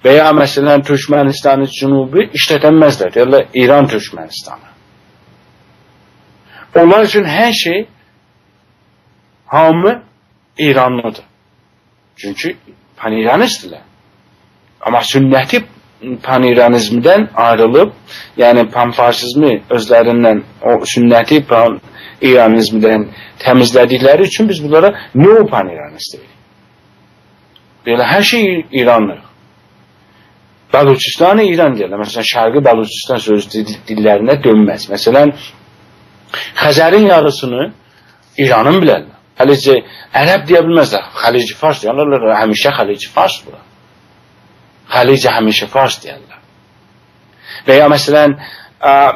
Və ya məsələn, Türkmənistanı, Canubi işlətənməzlər, deyirlər, İran Türkmənistanı. Onlar üçün hər şey hamı İranlıdır. Çünki paniryanistdirlər. Amma sünnəti paniryanizmdən ayrılıb, yəni panfarsizmi özlərindən, o sünnəti paniryanizmdən təmizlədikləri üçün biz bunlara neopaniryanist deyirik. Belə hər şey İranlıq. Bəluçistanı İran deyirlər. Məsələn, Şərqi Bəluçistan sözü dillərinə dönməz. Məsələn, Xəzərin yarısını İranın bilərlər. Xəlici ərəb deyə bilməzlər. Xəlici fars deyərlər, həmişə xəlici fars bura. Xəlici həmişə fars deyərlər. Və ya məsələn,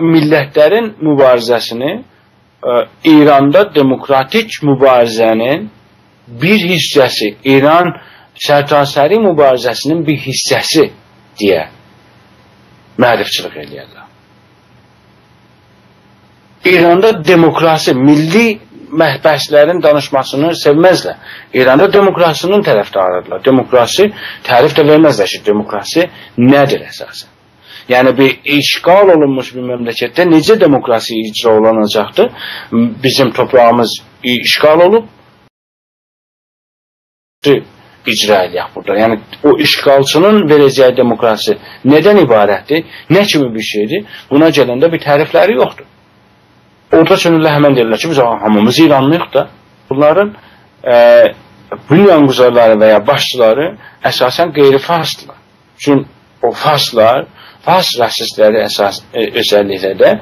millətlərin mübarizəsini İranda demokratik mübarizənin bir hissəsi, İran sərtasəri mübarizəsinin bir hissəsi deyə mərifçilik eləyərlər. İranda demokrasi, milli məhbəsilərin danışmasını sevməzlər. İranda demokrasinin tərəfdarıdırlar. Demokrasi tərif də verməzlər ki, demokrasi nədir əsasən? Yəni, bir işğal olunmuş bir məmləkətdə necə demokrasi icra olunacaqdır? Bizim toprağımız işğal olub, icra eləyək burada. Yəni, o işğalçının verəcəyi demokrasi nədən ibarətdir? Nə kimi bir şeydir? Buna gələndə bir tərifləri yoxdur. Orta sönürlər həmən deyirlər ki, biz hamımız İranlıyıq da. Bunların bünyanquzarları və ya başçıları əsasən qeyri-farsdırlar. Çünki o farslar, fars rasistləri əsas özelliklə də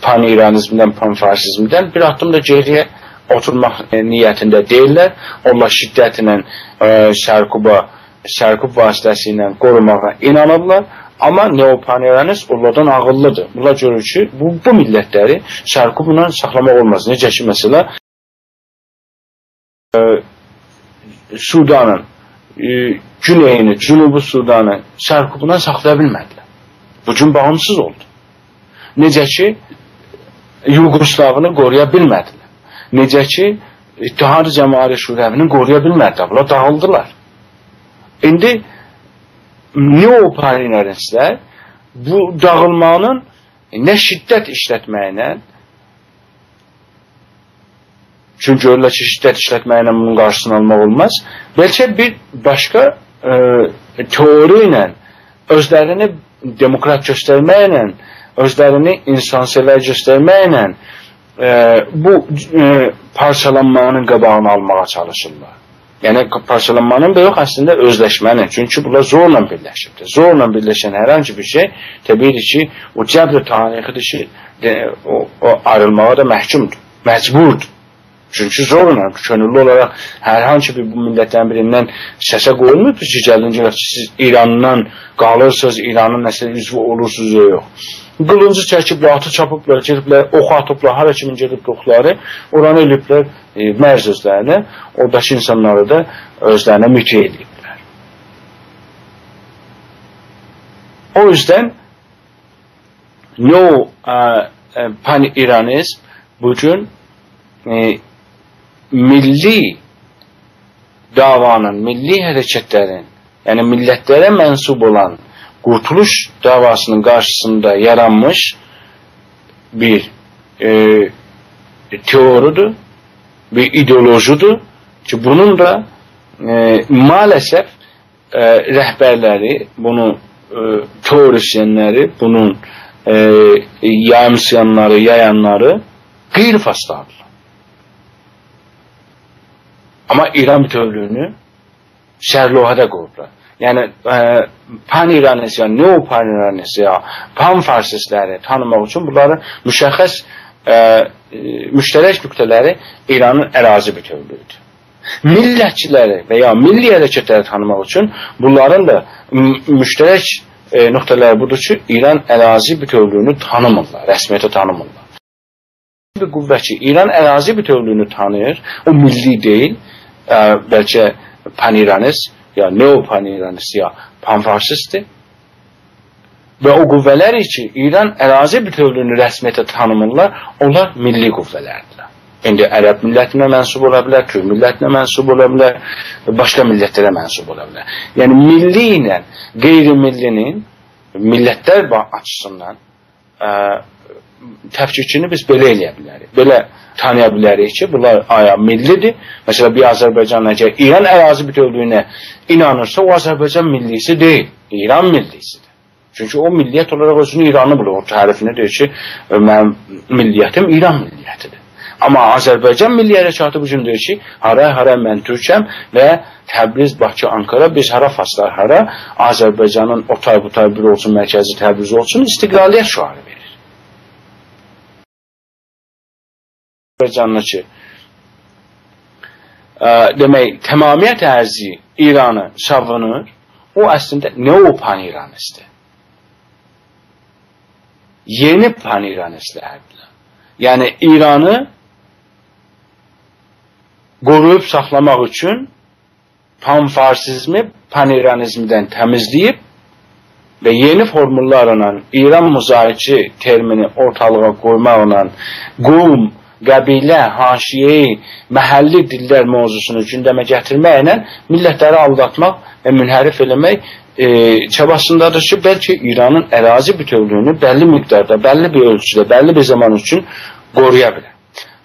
pan-İranizmdən, pan-farsizmdən bir adım da geriyə oturmaq niyyətində deyirlər. Onlar şiddətlə Sərkub vasitəsilə qorumağa inanırlar. Amma neopan-İranist onlardan ağıllıdır. Bunlar görür ki, bu millətləri Sərkubla saxlamaq olmaz. Necə ki, məsələ Sudanın güneyini, Cünubu Sudanı Sərkubla saxlaya bilmədilər. Bu gün bağımsız oldu. Necə ki, Yugoslavını qoruya bilmədilər. Necə ki, İttihad-ı Cəmaət Şurəvini qoruya bilmədilər. Bunlar dağıldılar. İndi neopan-İranistlər bu dağılmanın nə şiddət işlətməyinə, çünki görürlər ki, şiddət işlətməyinə bunun qarşısını almaq olmaz, bəlkə bir başqa teori ilə özlərini demokrat göstərməklə, özlərini insansevər göstərməklə bu parçalanmanın qabağını almağa çalışırlar. Yəni, parçalanmanın da yox, əslində özləşmənin. Çünki bunlar zorla birləşibdir. Zorla birləşən hər hansı bir şey, təbiidir ki, o cəbr tarixidir ki, o ayrılmağa da məhkumdur, məcburdur. Çünki zorla, könüllü olaraq hər hansı bir bu millətlərin birindən səsə qoyulmuyubdur ki, gəlincə ki, siz İrandan qalırsınız, İranın nəsə üzvü olursunuz, yox. Qılıncı çəkiblər, atı çapıblar, gediblər, oxu atıblar, hara kimin gedib oxları, oranı eliblər mərz özlərini, oradakı insanları da özlərinə mütə ediblər. O yüzden pan-İranizm bugün milli davanın, milli hərəkətlərin, yəni millətlərə mənsub olan Qurtuluş davasının qarşısında yaranmış bir teoridir, bir ideolojidir ki, bunun da maalesef rəhbərləri, bunun teorisyenləri, bunun yayımsayanları, yayanları qeyri-fasladırlar. Amma İran bütövlüyünü sərlohədə qoyublar. Yəni, pan-İranist ya, neo-pan-İranist ya, pan-farsistləri tanımaq üçün bunların müşəxəs müştərək nöqtələri İranın ərazi bütövlüyüdür. Millətçiləri və ya milli hərəkətləri tanımaq üçün bunların da müştərək nöqtələri budur ki, İran ərazi bütövlüyünü tanımırlar, rəsmiyyətə tanımırlar. Bir qüvvə ki, İran ərazi bütövlüyünü tanıyır, o milli deyil, bəlkə pan-İranist ya neo-pan-İranist ya pan-farsistdir. Və o qüvvələr ki, İran ərazi bütövlüyünü rəsmiyyətə tanımırlar, onlar milli qüvvələrdirlər. İndi ərəb millətinə mənsub ola bilər, Kürd millətinə mənsub ola bilər, başqa millətlərə mənsub ola bilər. Yəni, milli ilə qeyri-millinin millətlər açısından təfkikini biz belə eləyə bilərik. Belə tanıya bilərik ki, bunlar aya millidir. Məsələn, bir Azərbaycan əgər İran ərazi bütövlüyünə inanırsa, o Azərbaycan millisi deyil, İran millisidir. Çünki o milliyyət olaraq özünü İranı bulur. O tərifini deyir ki, mənim milliyyətim İran milliyyətidir. Amma Azərbaycan milli hərəkatı bu gün deyir ki, hara mən Türkəm və Təbriz, Bakı, Ankara, biz hara faslar hara, Azərbaycanın o tay bu tay bir olsun, mərkəzi Təbriz olsun, istiqlaliyyət şüarı verir. Azərbaycanlı ki, demək, təmamiyyət ərzi İranı savunur, o əslində neo-pan-İranistdir. Yeni pan-İranistlərdir. Yəni, İranı qoruyub saxlamaq üçün pan-farsizmi pan-İranizmdən təmizləyib və yeni formullarla İran müzakirə termini ortalığa qoymaqla qovm, qəbilə, haşiyeyi, məhəlli dillər mövzusunu gündəmə gətirməklə millətləri aldatmaq və münhərif eləmək çabasındadır ki, bəlkə İranın ərazi bütövlüyünü bəlli miqdarda, bəlli bir ölçüdə, bəlli bir zaman üçün qoruya bilər.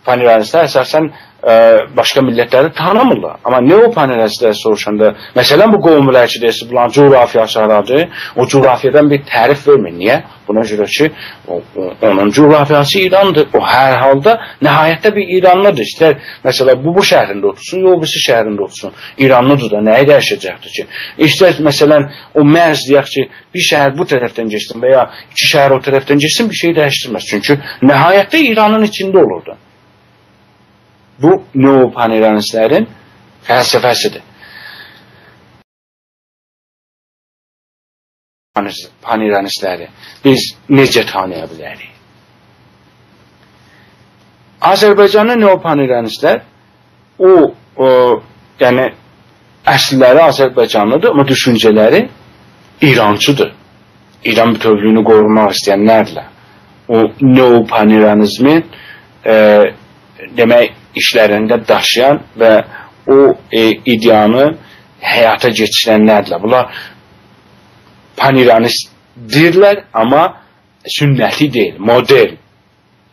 Pan-İranistlər əsasən başqa millətləri tanımırlar. Amma neopanirəzlər soruşanda, məsələn, bu qovmulərçidirsə, bunların coğrafiyaçı haradır, o coğrafiyadan bir tərif vermir. Niyə? Buna görə ki, onun coğrafiyası İrandır. O hər halda nəhayətdə bir İranlıdır. İstər, məsələn, bu şəhərində otursun, yox, birisi şəhərində otursun. İranlıdır da, nəyi dəyişəcəkdir ki? İstər, məsələn, o mərz deyək ki, bir şəhər bu tərəfdən geçsin və ya iki şəhər o tərəfdən geçsin, bir şey dəyişdirməz. Çünki nəhayətdə İranın içində olurdu. Bu, neopanirənislərin fəlsəfəsidir. Panirənisləri biz necə tanıya bilərik? Azərbaycanın neopanirənislər yəni əslləri Azərbaycanlıdır, amma düşüncələri İrançıdır. İran bütövlüyünü qorumaq istəyənlərlə o neopanirənizmin demək işlərində daşıyan və o ideyanı həyata keçirənlərlə. Bunlar panirənisdirlər, amma sünnəti deyil, model,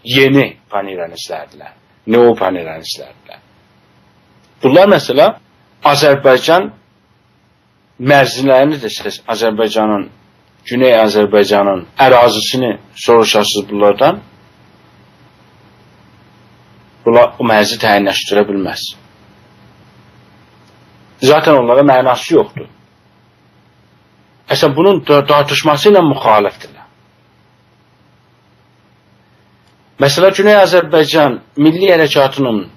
yeni panirənislərdirlər, neopanirənislərdirlər. Bunlar məsələ Azərbaycan mərzilərini desəz, Azərbaycanın, Güney Azərbaycanın ərazisini soruşarsınız bunlardan, bunlar o mərzi təyinləşdirə bilməz. Zaten onlara mənası yoxdur. Əslən, bunun tartışması ilə müxalifdirlər. Məsələn, Güney Azərbaycan milli hərəkatının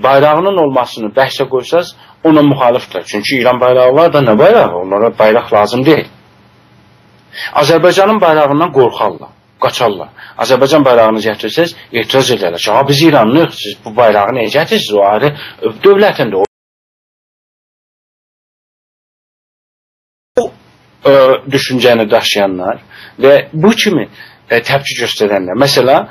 bayrağının olmasını bəhsə qoysaz, ona müxalifdirlər. Çünki İran bayrağı var da nə bayrağı? Onlara bayraq lazım deyil. Azərbaycanın bayrağından qorxarlar, qaçarlar. Azərbaycan bayrağını gətirsəz, etiraz edərlər ki, biz İranlıyıq, siz bu bayrağı nəyə gətirirsiniz? O ayrı dövlətindir. Düşüncəni daşıyanlar və bu kimi təpki göstərənlər. Məsələn,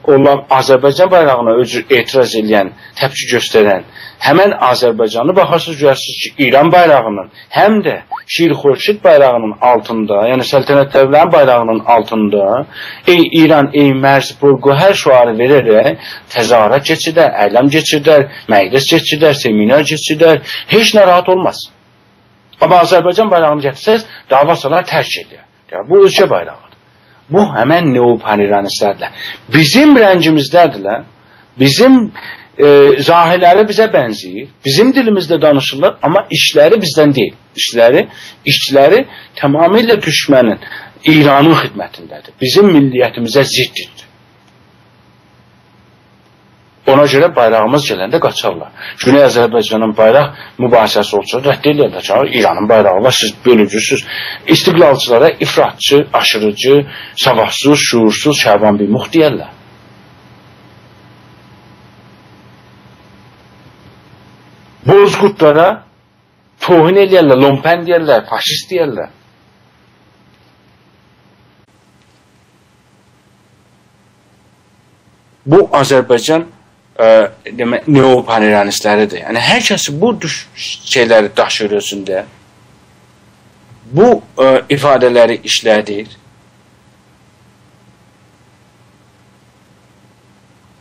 onlar Azərbaycan bayrağına etiraz edən, təpki göstərən həmən Azərbaycanı baxarsınız, görürsünüz ki, İran bayrağının həm də Şir Xurşid bayrağının altında, yəni səltənət dövlərin bayrağının altında ey İran, ey mərz, burgu hər şuarı verərək təzahürat keçidər, əyləm keçidər, məclis keçidər, seminer keçidər, heç narahat olmaz. Amma Azərbaycan bayrağını gətirsəz, dava salar tərk edir. Bu ölkə bayrağıdır. Bu həmən neopanirənislərdir. Bizim rəngimizdədirlər, bizim zahirləri bizə bənzəyir, bizim dilimizdə danışırlar, amma işləri bizdən deyil. İşçiləri tamamilə düşmənin, İranın xidmətindədir. Bizim milliyyətimizə ziddir. Ona görə bayrağımız gələndə qaçarlar. Güney Azərbaycanın bayraq mübahisəsi olsa, rədd edirlər ki, İranın bayrağı var, siz bölücüsüz. İstiqlalçılara ifratçı, aşırıcı, savadsız, şuursuz, Şaban bir Mux deyərlər. Bozqurtlara tohin eləyərlər, lompen deyərlər, faşist deyərlər. Bu Azərbaycan neopanirənisləridir. Yəni, hər kəsi bu şeyləri daşır özündə, bu ifadələri işlədir.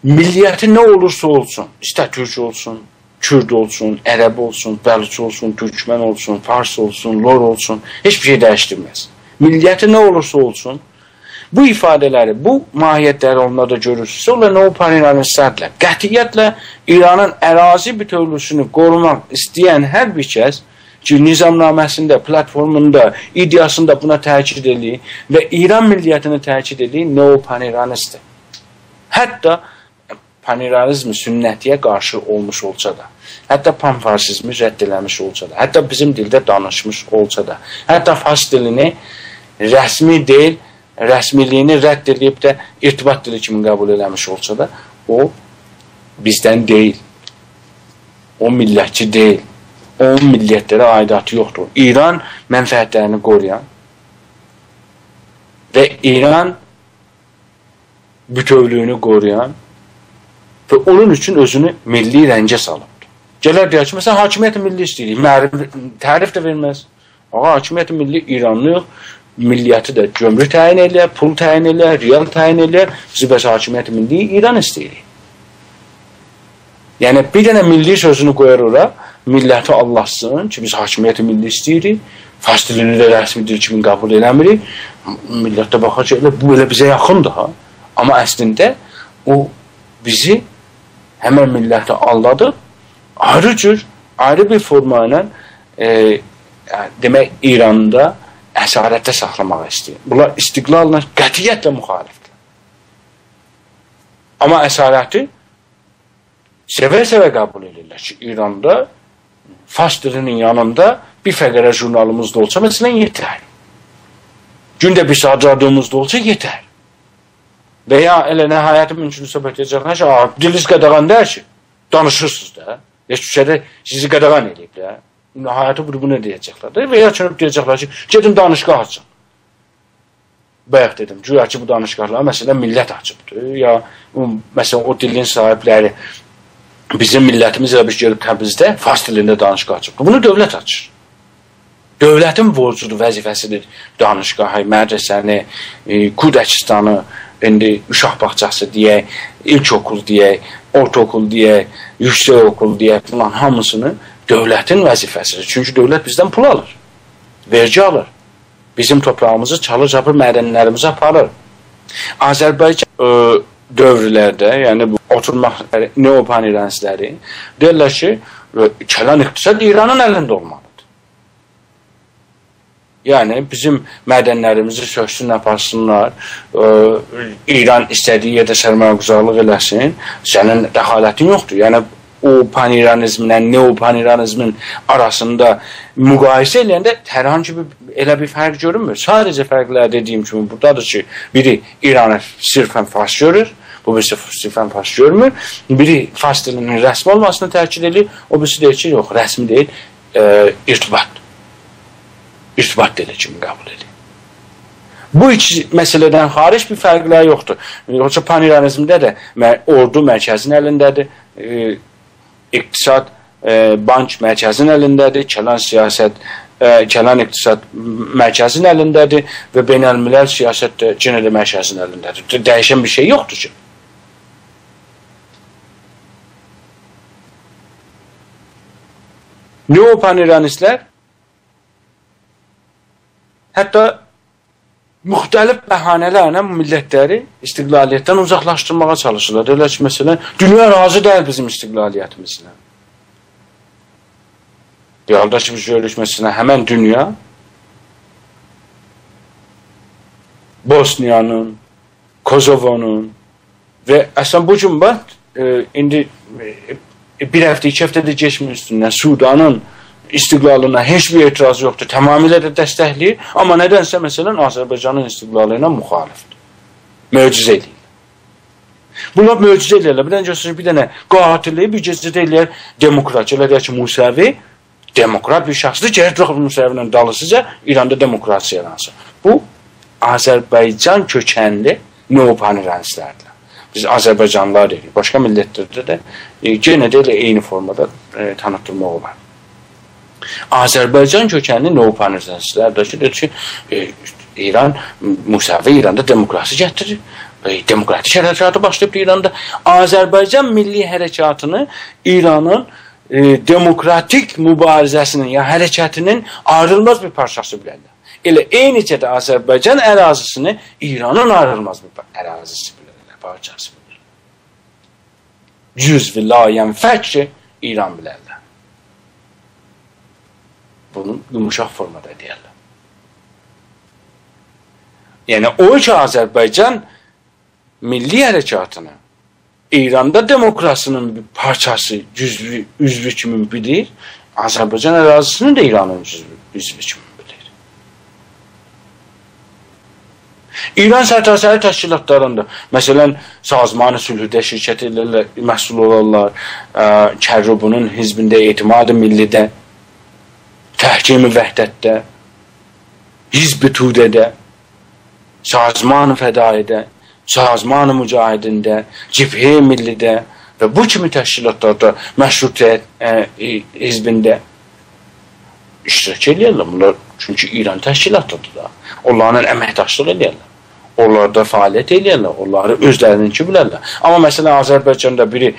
Milliyyəti nə olursa olsun, istər türk olsun, kürd olsun, ərəb olsun, bəluç olsun, türkmən olsun, fars olsun, lor olsun, heç bir şey dəyişdirməz. Milliyyəti nə olursa olsun, bu ifadələri, bu mahiyyətləri onlarda görürsünüzsə, onlar neopanirənislərdirlər. Qətiyyətlə İranın ərazi bütövlüyünü qorumaq istəyən hər bir kəs ki, nizamnaməsində, platformunda, ideyasında buna təkid edir və İran milliyyətini təkid edir, neopanirənisdir. Hətta paniralizmi sünnətiyə qarşı olmuş olsa da, hətta panfarsizmi rədd eləmiş olsa da, hətta bizim dildə danışmış olsa da, hətta fars dilini rəsmi deyil, rəsmiliyini rədd edib də irtibat dili kimi qəbul eləmiş olsa da, o bizdən deyil. O millətçi deyil. O milliyyətlərə aidatı yoxdur. İran mənfəətlərini qoruyan və İran bütövlüyünü qoruyan və onun üçün özünü milli rəngə salıbdır. Gələr deyək ki, məsələn, hakimiyyət milli istəyirik, tərif də verməz. Hakimiyyət milli İranlıyıq, milliyyəti də gömrük təyin eləyər, pul təyin eləyər, real təyin eləyər, biz bəs hakimiyyət milli İran istəyirik. Yəni bir dənə milli sözünü qoyar ora, milləti Allahsın ki, biz hakimiyyəti milli istəyirik, fars dilini də rəsmi dil kimi qəbul eləmirik. Millət də baxar ki, bu elə bizə yaxındır ha. Amma əslində o bizi həmən milləti aldadıb, ayrı bir forma ilə demək İranda əsarətdə saxlamaq istəyir. Bunlar istiqlalına qətiyyətlə müxalifdir. Amma əsarəti sevə-sevə qəbul edirlər ki, İranda fars dilinin yanında bir fəqərə jurnalımız da olsa, məsələn, yetər. Gündə bir saat radiomuz da olsa, yetər. Və ya elə nəhayəti mümkün söhbət edəcəklər ki, diliz qadağan deyər ki, danışırsınız da, küçədə sizi qadağan edib də, nəhayəti bunu deyəcəklər də, və ya çönüb deyəcəklər ki, gedin danışqah açın. Bayaq dedim, güya ki, bu danışqahlar məsələn millət açıbdır, ya məsələn o dilin sahibləri bizim millətimiz elə bir gəlib Təbrizdə fars dilində danışqah açıbdır. Bunu dövlət açır. Dövlətin borcudur, vəzifəsidir danışqahı, mədrəsəni, Kudəkistanı, indi uşaq bağçası deyək, ilkokul deyək, ortaokul deyək, yüksək okul deyək, bunların hamısını dövlətin vəzifəsidir. Çünki dövlət bizdən pul alır, vergi alır. Bizim toprağımızı çalır, çapır, mədənlərimizi aparır. Azərbaycan dövrlərdə, yəni bu oturmaq neopaniransləri deyirlər ki, kəlan iqtisad İranın əlində olmalıdır. Yəni bizim mədənlərimizi söksün, aparsınlar, İran istədiyi yerdə sərmayəgüzarlıq eləsin, sənin dəxalətin yoxdur. Yəni o paniranizmlə neopaniranizmin arasında müqayisə eləyəndə hər hansı elə bir fərq görünmür. Sadəcə fərqlər dediyim kimi buradadır ki, biri İranı sirfən fars görür, bu birisi sirfən fars görmür, biri fars dilinin rəsmi olmasını təkid edir, o birisi deyir ki, yox, rəsmi deyil, irtibat. İrtibat dili kimi qəbul edir. Bu iki məsələdən xaric bir fərqlər yoxdur. Yoxsa paniranizmdə də ordu mərkəzin əlindədir, iqtisad, bank mərkəzin əlindədir, kəlan siyasət, kəlan iqtisad mərkəzin əlindədir və beynəlmiləl siyasət də yenə də mərkəzin əlindədir. Dəyişən bir şey yoxdur ki. Neopaniranistlər hətta müxtəlif bəhanələrlə millətləri istiqlaliyyətdən uzaqlaşdırmağa çalışırlar. Deyirlər ki, məsələn, dünya razı deyil bizim istiqlaliyyətimizlə. Deyirlər ki, biz görürük, məsələn, həmən dünya Bosniyanın, Kosovonun və əslən bu gün bax, indi bir həftə, 2 həftə də geçmir üstündən Sudanın istiqlalına heç bir etiraz yoxdur. Tamamilə də dəstəkləyir. Amma nədənsə, məsələn, Azərbaycanın istiqlalı ilə müxalifdir. Möcüzə eləyir. Bunlar möcüzə eləyirlər. Bir dənə göstərir, bir dənə qatili, bir gecədə eləyər demokrat. Elə deyək ki, Musəvi demokrat bir şəxsdir. Gərək Musəvinin dalısıca İranda demokrasiya yaransın. Bu, Azərbaycan kökənli neopaniranistlərdir. Biz Azərbaycanlılar deyirik. Başqa millətlərdə də yenə də elə eyni formada tanıtılmaq olar. Azərbaycan kökənli neopaniranistlərdir ki, deyir ki, İran, Musəvi İranda demokrasi gətirir. Demokratik hərəkatı başlayıb İranda. Azərbaycan milli hərəkatını İranın demokratik mübarizəsinin ya hərəkətinin ayrılmaz bir parçası bilərlər. Elə eynicə də Azərbaycan ərazisini İranın ayrılmaz bir ərazisi bilərlər, parçası bilərlər. Cüzv-i layən fəkri İran bilərlər. Bunu yumuşaq formada deyərlər. Yəni o ki Azərbaycan milli hərəkatını İranda demokrasinin bir parçası, üzvü kimi bilir, Azərbaycan ərazisini də İranın üzvü kimi bilir. İran sərtəsəri təşkilatlarında, məsələn, Sazman-ı Sülhüdə şirkət edirlər, məhsul olarlar, Kərrubunun hizbində, Etimadı Millidə, Təhkim-i Vəhdətdə, Hizb-i Tudədə, Sazman-ı Fədaidə, Sazman-ı Mücahidində, Cibhə-i Millidə və bu kimi təşkilatlarda, Məşrutiyyət hizbində iştirak edirlər. Bunlar çünki İran təşkilatıdır da. Onların əməkdaşlıq edirlər. Onlar da fəaliyyət edirlər, onları özlərininki bilərlər. Amma məsələn Azərbaycanda biri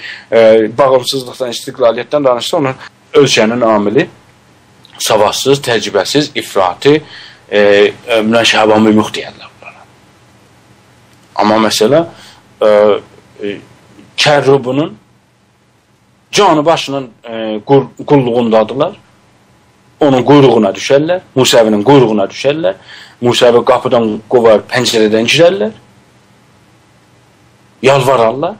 bağımsızlıqdan, istiqlaliyyətdən danışsa, onun ölkənin amili savadsız, təcrübəsiz, ifrati, münəşəbə mümux deyərlər bunlara. Amma məsələ Kərrubunun canı başının qulluğundadılar. Onun quyruğuna düşərlər, Musəvinin quyruğuna düşərlər. Musəvi qapıdan qovar, pəncərədən girərlər. Yalvararlar.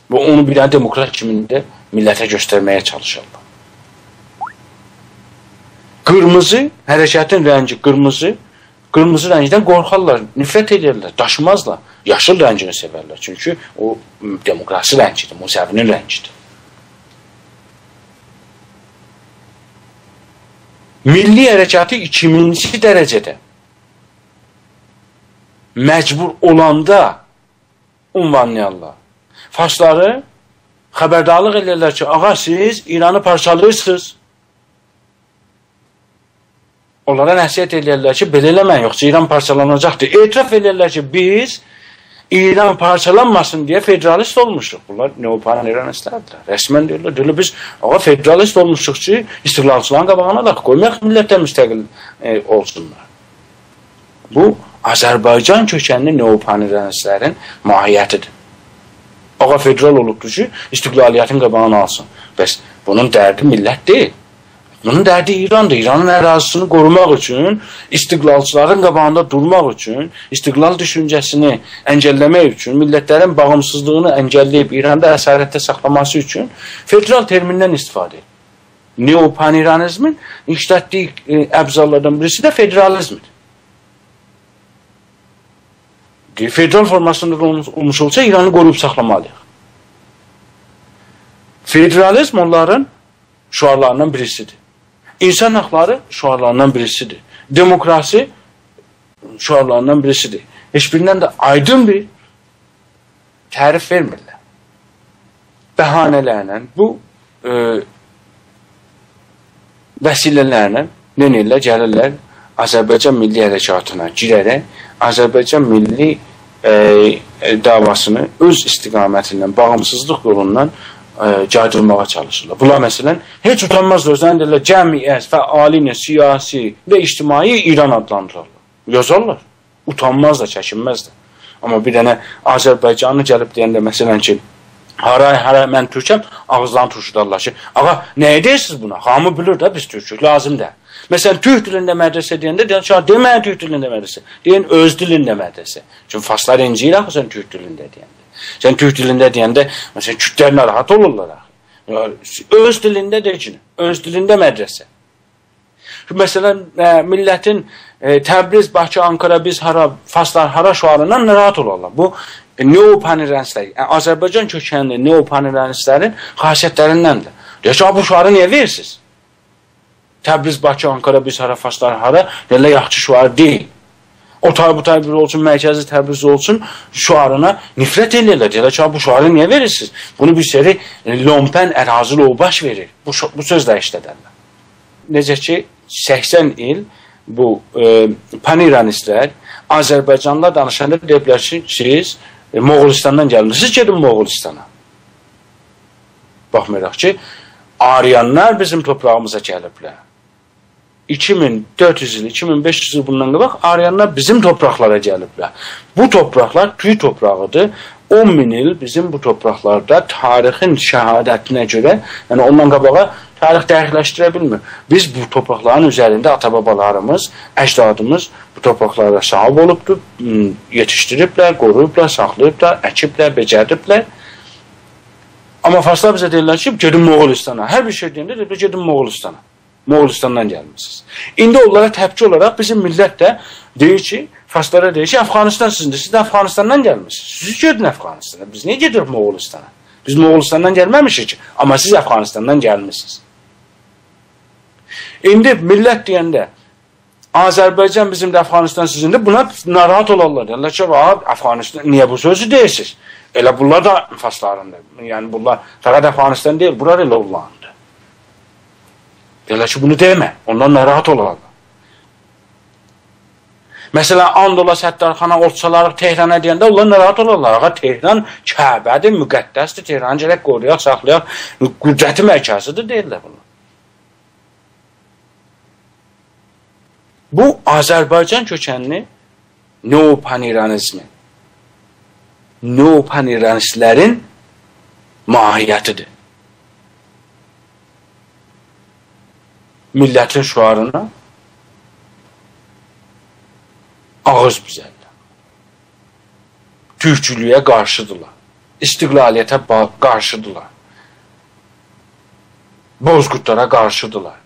Və onu bir dənə demokrat kimində millətə göstərməyə çalışırlar. Qırmızı, hərəkətin rəngi qırmızı, qırmızı rəngdən qorxarlar, nifrət edirlər, daşımazlar. Yaşıl rəngini sevərlər. Çünki o demokrasi rəngidir, Musəvinin rəngidir. Milli hərəkatı 2000-ci dərəcədə məcbur olanda ünvanlayarlar. Faşları xəbərdarlıq edirlər ki, ağa siz İranı parçalayırsınız. Onlara nəsiyyət edirlər ki, belə eləməyin, yoxsa İran parçalanacaqdır. Etiraf edirlər ki, biz İran parçalanmasın deyə federalist olmuşuq. Bunlar neopaniristlərdir. Rəsmən deyirlər. Deyirlər, biz federalist olmuşuq ki, istiqlalçıların qabağına da qoymaq millətlər müstəqil olsunlar. Bu, Azərbaycan kökənli neopaniristlərin mahiyyətidir. Ağa federal olubdur ki, istiqlaliyyətin qabağını alsın. Bəs bunun dərdi millət deyil. Bunun dərdi İrandır. İranın ərazisini qorumaq üçün, istiqlalçıların qabağında durmaq üçün, istiqlal düşüncəsini əngəlləmək üçün, millətlərin bağımsızlığını əngəlləyib İranda əsarətdə saxlaması üçün federal termindən istifadə edir. Neopaniranizmin işlətdiyi əbzallardan birisi də federalizmdir. Federal formasında olmuş olsa İranı qoruyub saxlamalıyıq. Federalizm onların şüarlarından birisidir. İnsan haqları şüarlarından birisidir. Demokrasi şüarlarından birisidir. Heç birindən də aydın bir tərif vermirlər. Bəhanələrlə, bu vəsilələrlə nenirlər, gəlirlər Azərbaycan milli hərəkatına girərək Azərbaycan milli davasını öz istiqamətindən, bağımsızlıq yolundan caydırmağa çalışırlar. Bunlar məsələn heç utanmazlar, özlərini deyirlər, cəmiyyət, fəalinə, siyasi və ictimai İran adlandırırlar. Yazarlar. Utanmazlar, çəkinməzlər. Amma bir dənə Azərbaycanı gəlib deyəndə məsələn ki, hara mən türkəm, ağızdan turşudarlar ki, ağa, nəyə deyirsiniz buna? Hamı bilir də biz türkük, lazım da. Məsələn, türk dilində mədrəsə deyəndə, deməyin türk dilində mədrəsə, deyin öz dilində mədrəsə. Çünki farslar inciyir axı sən türk dilində deyəndə. Sən türk dilində deyəndə, məsələn, kürdlər narahat olurlar. Öz dilində deyəcək, öz dilində mədrəsə. Məsələn, millətin Təbriz, Bakı, Ankara, biz hara, farslar hara şüarından narahat olurlar. Bu, neopaniristlər, Azərbaycan kökənli neopaniristlərin xasiyyətlərindəndir. Deyək ki, bu şüarı niyə verirsiniz? Təbriz, Bakı, Ankara, biz hara, farslar hara, deyirlər, yaxşı şüar deyil. O tay bu tay bir olsun, mərkəzi Təbriz olsun, şüarına nifrət edirlər. Deyirlər ki, bu şüarı niyə verirsiniz? Bunu bir seri lompen ərazili o baş verir. Bu sözlə işlədərlər. Necə ki, 80 il bu paniranistlər Azərbaycanla danışanda deyiblər ki, siz Moğolistandan gəlmişsiniz, gedin Moğolistana. Baxmayaraq ki, Aryanlar bizim toprağımıza gəliblər. 2400 il, 2500 il bundan qabaq Aryanlar bizim topraklara gəliblər. Bu topraklar tüy toprağıdır. 10.000 il bizim bu topraklarda tarixin şəhadətinə görə, yəni ondan qabağa tarix dəqiqləşdirə bilmir. Biz bu toprakların üzərində ata-babalarımız, əcdadımız bu topraklara sahib olubdur, yetişdiriblər, qoruyublar, saxlayıblar, əkiblər, becərdiblər. Amma farslar bizə deyirlər ki, gedin Moğolistana. Hər bir şey deyəndə deyirlər, gedin Moğolistana. Moğolistandan gəlmişsiniz. İndi onlara təpki olaraq bizim millət də deyir ki, farslara deyir ki, Əfqanistan sizindir, siz də Əfqanistandan gəlmişsiniz. Siz gedin Əfqanistana. Biz niyə gedirik Moğolistana? Biz Moğolistandan gəlməmişik ki, amma siz Əfqanistandan gəlmişsiniz. İndi millət deyəndə Azərbaycan bizim də Əfqanistan sizindir, buna narahat olarlar. Deyirlər ki, Əfqanistan, niyə bu sözü deyirsiniz? Elə bunlar da farslarındır. Yəni bunlar fəqət Əfqanistan deyil, bunlar elə olandır. Deyirlər ki, bunu demə, ondan narahat olarlar. Məsələn, Andola Səttarxana orçaları Tehrana deyəndə onlar narahat olurlar. Tehran Kəbədir, müqəddəsdir, Tehranı gələk qoruyaq, saxlayaq, qüdrəti mərkəzidir deyirlər bunlar. Bu, Azərbaycan kökənli neopanİranizmi, neopanİranistlərin mahiyyətidir. Millətin şüarına ağız büzərlər. Türkçülüyə qarşıdırlar. İstiqlaliyyətə qarşıdırlar. Bozqurtlara qarşıdırlar.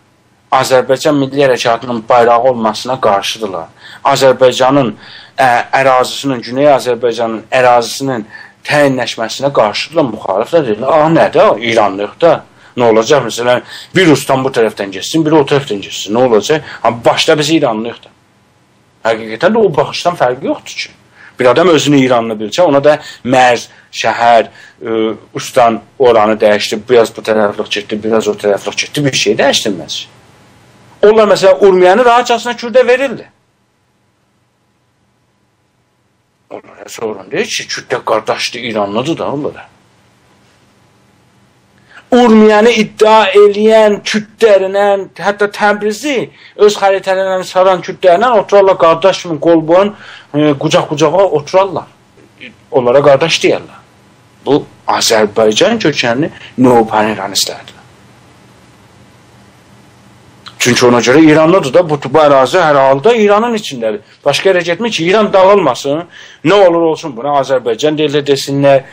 Azərbaycan Milli Hərəkatının bayrağı olmasına qarşıdırlar. Azərbaycanın ərazisinin, Güney Azərbaycanın ərazisinin təyinləşməsinə qarşıdırlar, müxaliflər deyirlər. Nədir? İranlıqda. Nə olacaq? Məsələn, bir Rusdan bu tərəfdən geçsin, biri o tərəfdən geçsin. Nə olacaq? Başda biz İranlıyıq da. Həqiqətən də o baxışdan fərqi yoxdur ki. Bir adam özünü İranlı bilcə, ona da mərz, şəhər, ustan oranı dəyişdi, biraz bu tərəflik getdi, biraz o tərəflik getdi, bir şey dəyişdirməz. Onlar məsələn Urmiyanı rahatçasına Kürdə verirlər. Onlara sorun deyir ki, Kürdə qardaşdır, İranlıdır da onlara. Urmiyanı iddia eləyən Kürdlərinə, hətta Təbrizi öz xəritələrini saran Kürdlərinə oturarlar, qardaş kimi qol-boyun qucaq-qucağa oturarlar. Onlara qardaş deyərlər. Bu, Azərbaycan kökənli neopanİranistlərdir. Çünki ona görə İranlıdır da, bu ərazi hər halda İranın içindədir. Başqa yerə getmir ki, İran dağılmasın, nə olur olsun buna Azərbaycan deyirlər desinlər,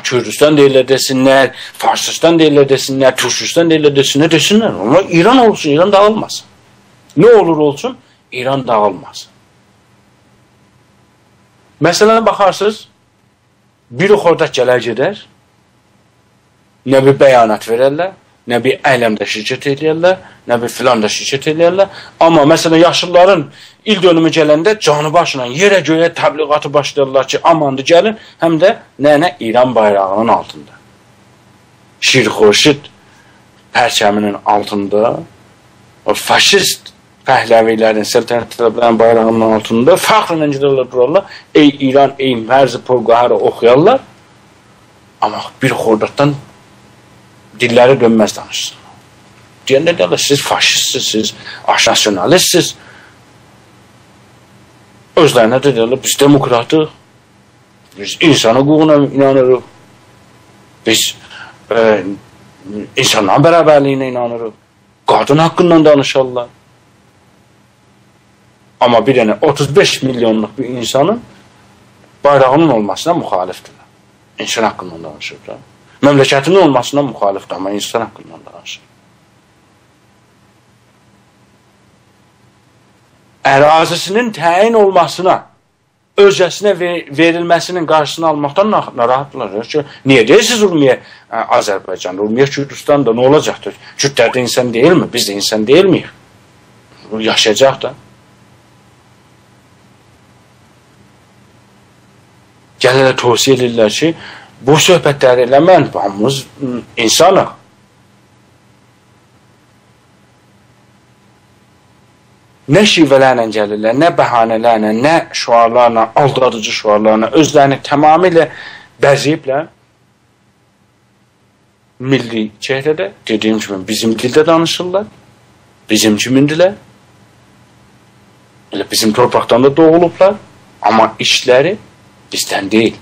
Kürdistan deyirlər desinlər, Farsistan deyirlər desinlər, Türkistan deyirlər desinlər. Onlar İran olsun, İran dağılmasın. Nə olur olsun, İran dağılmasın. Məsələn, baxarsınız, bir xordak gələr gedər, nə bir bəyanat verərlər, nə bir əyləmdə şirkət edirlər, nə bir filanda şirkət edirlər. Amma məsələn, yaşlıların il dönümü gələndə canı başla yerə göyə təbliğatı başlayırlar ki, amandı gəlin, həm də nə İran bayrağının altında. Şirxurşid pərçəminin altında, o faşist pəhləvilərin, səltənətlərin bayrağının altında fəxrlə gidirlər durarlar, ey İran, ey mərzi polqahara oxuyarlar, amma bir xordaqdan dilləri dönməz danışsın. Deyəndə deyərlər, siz faşistsiniz, siz nasionalistsiniz. Özlərinə də deyərlər, biz demokratıq, biz insan hüququna inanırıq, biz insanların bərabərliyinə inanırıq, qadın haqqından danışarlar. Amma bir dənə 35 milyonluq bir insanın bayrağının olmasına müxalifdirlər. İnsan haqqından danışırlar. Məmləkətinin olmasına müxalifdir, amma insan haqqından danışır. Ərazisinin təyin olmasına, özcəsinə verilməsinin qarşısını almaqdan narahatdırlar. Niyə deyirsiniz Urmiyə Azərbaycan, Urmiyə Kürdistan da nə olacaqdır? Kürdlər də insan deyilmi? Biz də insan deyilmiyik. Yaşayacaq da. Gəlirlər tövsiyə edirlər ki, bu söhbətləri eləmən, hamımız insanıq. Nə şivələrlə gəlirlər, nə bəhanələrlə, nə şüarlarla, aldadıcı şüarlarla, özlərini tamamilə bəziyiblər. Milli çehrədə, dediyim kimi, bizim dildə danışırlar, bizim kimindilər, elə bizim torpaqdan da doğulublar, amma işləri bizdən deyil.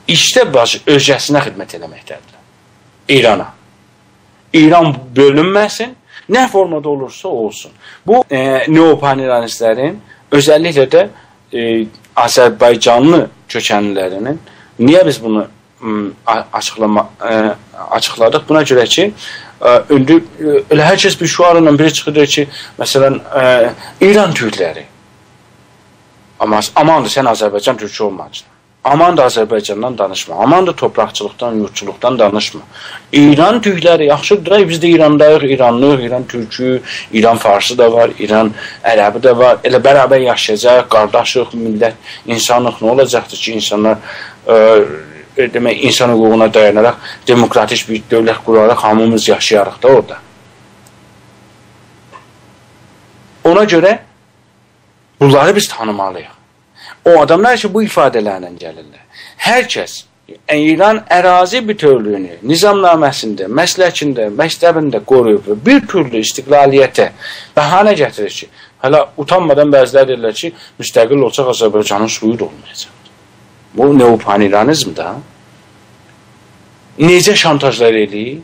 İşdə bazı özcəsinə xidmət eləməkdədirlər. İrana. İran bölünməsin, nə formada olursa olsun. Bu, neopanİranistlərin, özəlliklə də Azərbaycanlı kökənlilərinin, niyə biz bunu açıqladıq? Buna görə ki, elə hər kəs bir şüarla biri çıxıdır ki, məsələn, İran türkləri. Amma amandır, sən Azərbaycan türkü olmalısan. Aman da Azərbaycandan danışma, aman da topraqçılıqdan, yurtçuluqdan danışma. İran türkləri yaxşıdır, biz də İrandayıq, İranlıyıq, İran türkü, İran farsı da var, İran ərəbi də var. Elə bərabər yaşayacaq, qardaşıq, millət, insanlıq nə olacaqdır ki, insanlar demək, insan hüququna dayanaraq demokratik bir dövlət quraraq hamımız yaşayarıq da orada. Ona görə Bunları biz tanımalıyıq. O adamlar ki, bu ifadələrlə gəlirlər. Hər kəs İran ərazi bütövlüyünü nizamnaməsində, məsləkində, məktəbində qoruyub və bir türlü istiqlaliyyətə bəhanə gətirir ki, hələ utanmadan bəzilər deyirlər ki, müstəqil olacaq Azərbaycanın suyu da olmayacaq. Bu neopanİranizmdir. Necə şantajlar edir?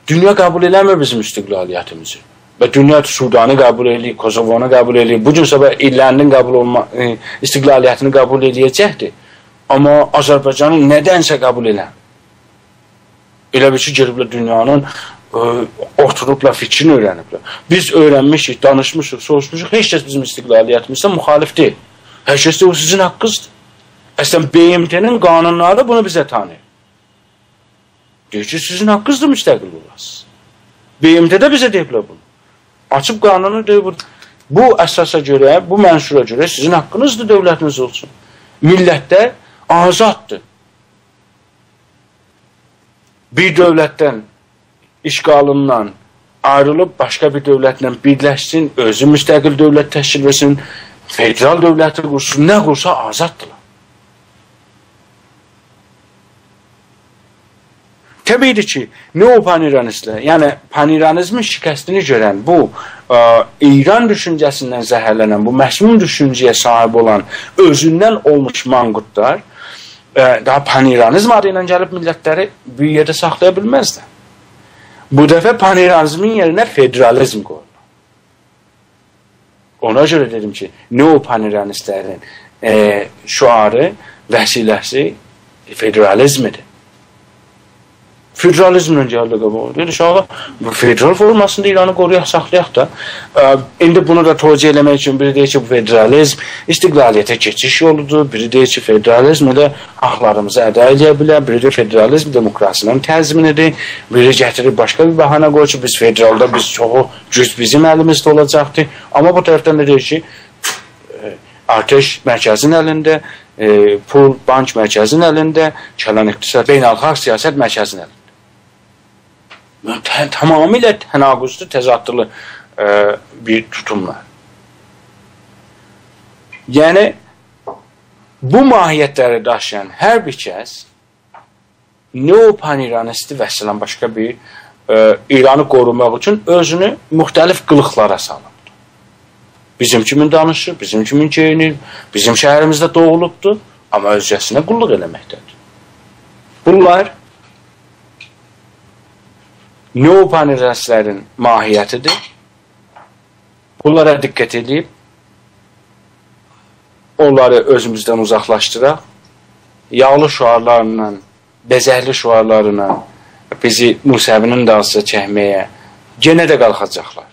Dünya qəbul eləmir bizim istiqlaliyyətimizi. Və dünya Sudanı qəbul edir, Kosovonu qəbul edir. Bugün sabah illərinin istiqlaliyyətini qəbul edəcəkdir. Amma Azərbaycanı nədənsə qəbul edən. Elə bir ki, geliblər dünyanın oturublar, fikrini öyrəniblər. Biz öyrənmişik, danışmışıq, soruşmuşuq. Heç kəs bizim istiqlaliyyətimizdən müxalif deyil. Hər kəs də o sizin haqqınızdır. Əslən, BMT-nin qanunları bunu bizə tanıyır. Deyir ki, sizin haqqınızdır müstəqil olasınız. BMT-də bizə deyiblər bunu. Açıb qanunu deyib, bu əsasa görə, bu mənsura görə sizin haqqınızdır dövlətiniz olsun. Millətlər azaddır. Bir dövlətdən, işğalından ayrılıb başqa bir dövlətlə birləşsin, özü müstəqil dövlət təşkil etsin, federal dövləti qursun, nə qursa azaddılar. Təbiidir ki, neopanİranistlər, yəni panİranizmin şikəstini görən, bu İran düşüncəsindən zəhərlənən, bu məsmum düşüncəyə sahib olan, özündən olmuş manqurtlar, daha panİranizm adı ilə gəlib millətləri bir yerdə saxlaya bilməzlər. Bu dəfə panİranizmin yerinə federalizm qoyulur. Ona görə dedim ki, neopanİranistlərin şüarı, vəsiləsi federalizmidir. Federalizmlə gəldi qabaq. Dedi, şahla, bu federal formasında İranı qoruyaq, saxlayaq da. İndi bunu da tövcih eləmək üçün biri deyir ki, bu federalizm istiqlaliyyətə keçiş yoludur. Biri deyir ki, federalizm ilə haqlarımızı əda edə bilər. Biri deyir, federalizm demokrasinin təzminidir. Biri gətirir başqa bir bəhanə qoyur ki, biz federalda biz çoxu güc bizim əlimizdə olacaqdır. Amma bu tərəfdən də deyir ki, atəş mərkəzin əlində, pul, bank mərkəzin əlində, kəlan iqtisad, beynəlxalq siyasət mərkəzin əlində. Tamamilə tənaqüzlü, təzadlı bir tutumlar. Yəni, bu mahiyyətləri daşıyan hər bir kəs neopaniranisti və s. başqa bir İranı qorumaq üçün özünü müxtəlif qılıqlara salıb. Bizim kimin danışır, bizim kimin geyinir, bizim şəhərimizdə doğulubdur, amma özcəsinə qulluq eləməkdədir. Bunlar neopaniristlərin mahiyyətidir. Bunlara diqqət edib, onları özümüzdən uzaqlaşdıraq, yağlı şüarlarla, bezəkli şüarlarla bizi Musəvinin dalsıca çəkməyə yenə də qalxacaqlar.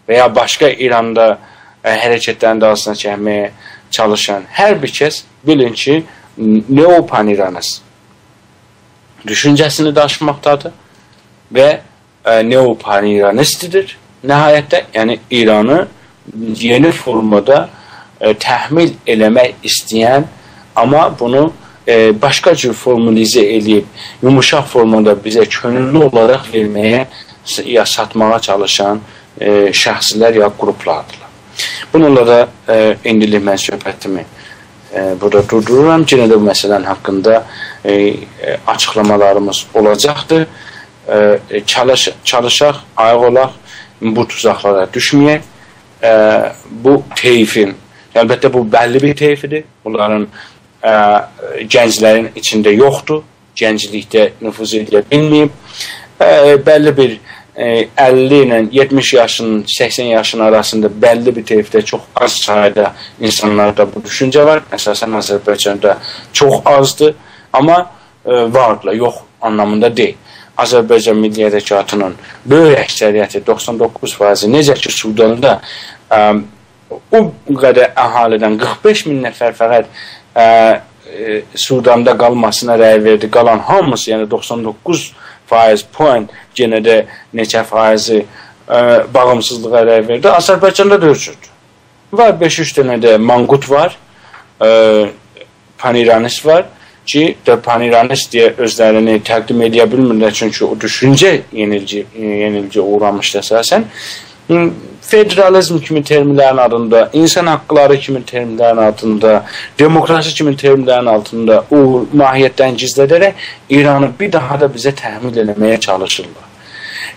Və ya başqa İranda hərəkətlərin dalsına çəkməyə çalışan hər bir kəs bilin ki, neopanİranist düşüncəsini daşımaqdadır və neopaniranistidir. Nəhayətdə, yəni İranı yeni formada təhmil eləmək istəyən, amma bunu başqa cür formalizə edib, yumuşaq formada bizə könüllü olaraq verməyə, ya satmağa çalışan şəxslər ya qruplardırlar. Bununla da indilik mən söhbətimi burada durdururam. Yenə də bu məsələnin haqqında açıqlamalarımız olacaqdır. Çalışaq, ayıq olaq, bu tuzaqlara düşməyək. Bu teyfin, əlbəttə bu bəlli bir teyfidir. Bunların gənclərin içində yoxdur. Gənclikdə nüfuz edilə bilməyib. Bəlli bir 50 ilə 70 yaşın, 80 yaşın arasında bəlli bir teyfdə çox az sayıda insanlarda bu düşüncə var. Əsasən Azərbaycanda çox azdır. Amma vardır, yox anlamında deyil. Azərbaycan Milli Hərəkatının böyük əksəriyyəti 99% necə ki Sudanda o qədər əhalidən 45 min nəfər fəqət Sudanda qalmasına rəy verdi. Qalan hamısı, yəni 99% point yenə də neçə faizi bağımsızlığa rəy verdi. Azərbaycanda da ölçürdü. Var 5-3 dənə də manqut var, panİranist var ki, panİranist deyə özlərini təqdim edə bilmirlər, çünki o düşüncə yenilci uğramışdı əsasən. federalizm kimi terminlərin adında, insan haqqları kimi terminlərin altında, demokrasi kimi terminlərin altında o mahiyyətdən gizlədərək İranı bir daha da bizə təhmil eləməyə çalışırlar.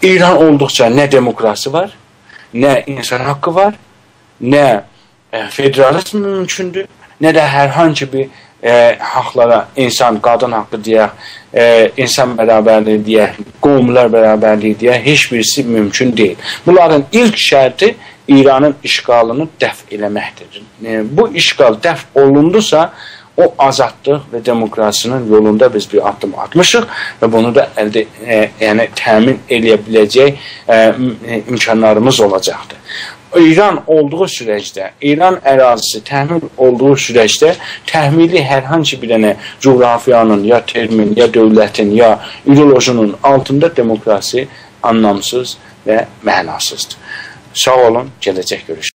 İran olduqca nə demokrasi var, nə insan haqqı var, nə federalizm mümkündür, nə də hər hansı bir haqlara, insan, qadın haqqı deyək, insan bərabərliyi deyək, qovumlar bərabərliyi deyək, heç birisi mümkün deyil. Bunların ilk şərti İranın işğalını dəf eləməkdir. Bu işğal dəf olundusa, o azadlıq və demokrasinin yolunda biz bir addım atmışıq və bunu da təmin eləyə biləcək imkanlarımız olacaqdır. İran olduğu sürəcdə, İran ərazisi təmin olduğu sürəcdə təhmili hər hansı bir dənə coğrafiyanın, ya termin, ya dövlətin, ya ideolojinin altında demokrasi anlamsız və mənasızdır. Sağ olun, gələcək görüşürüz.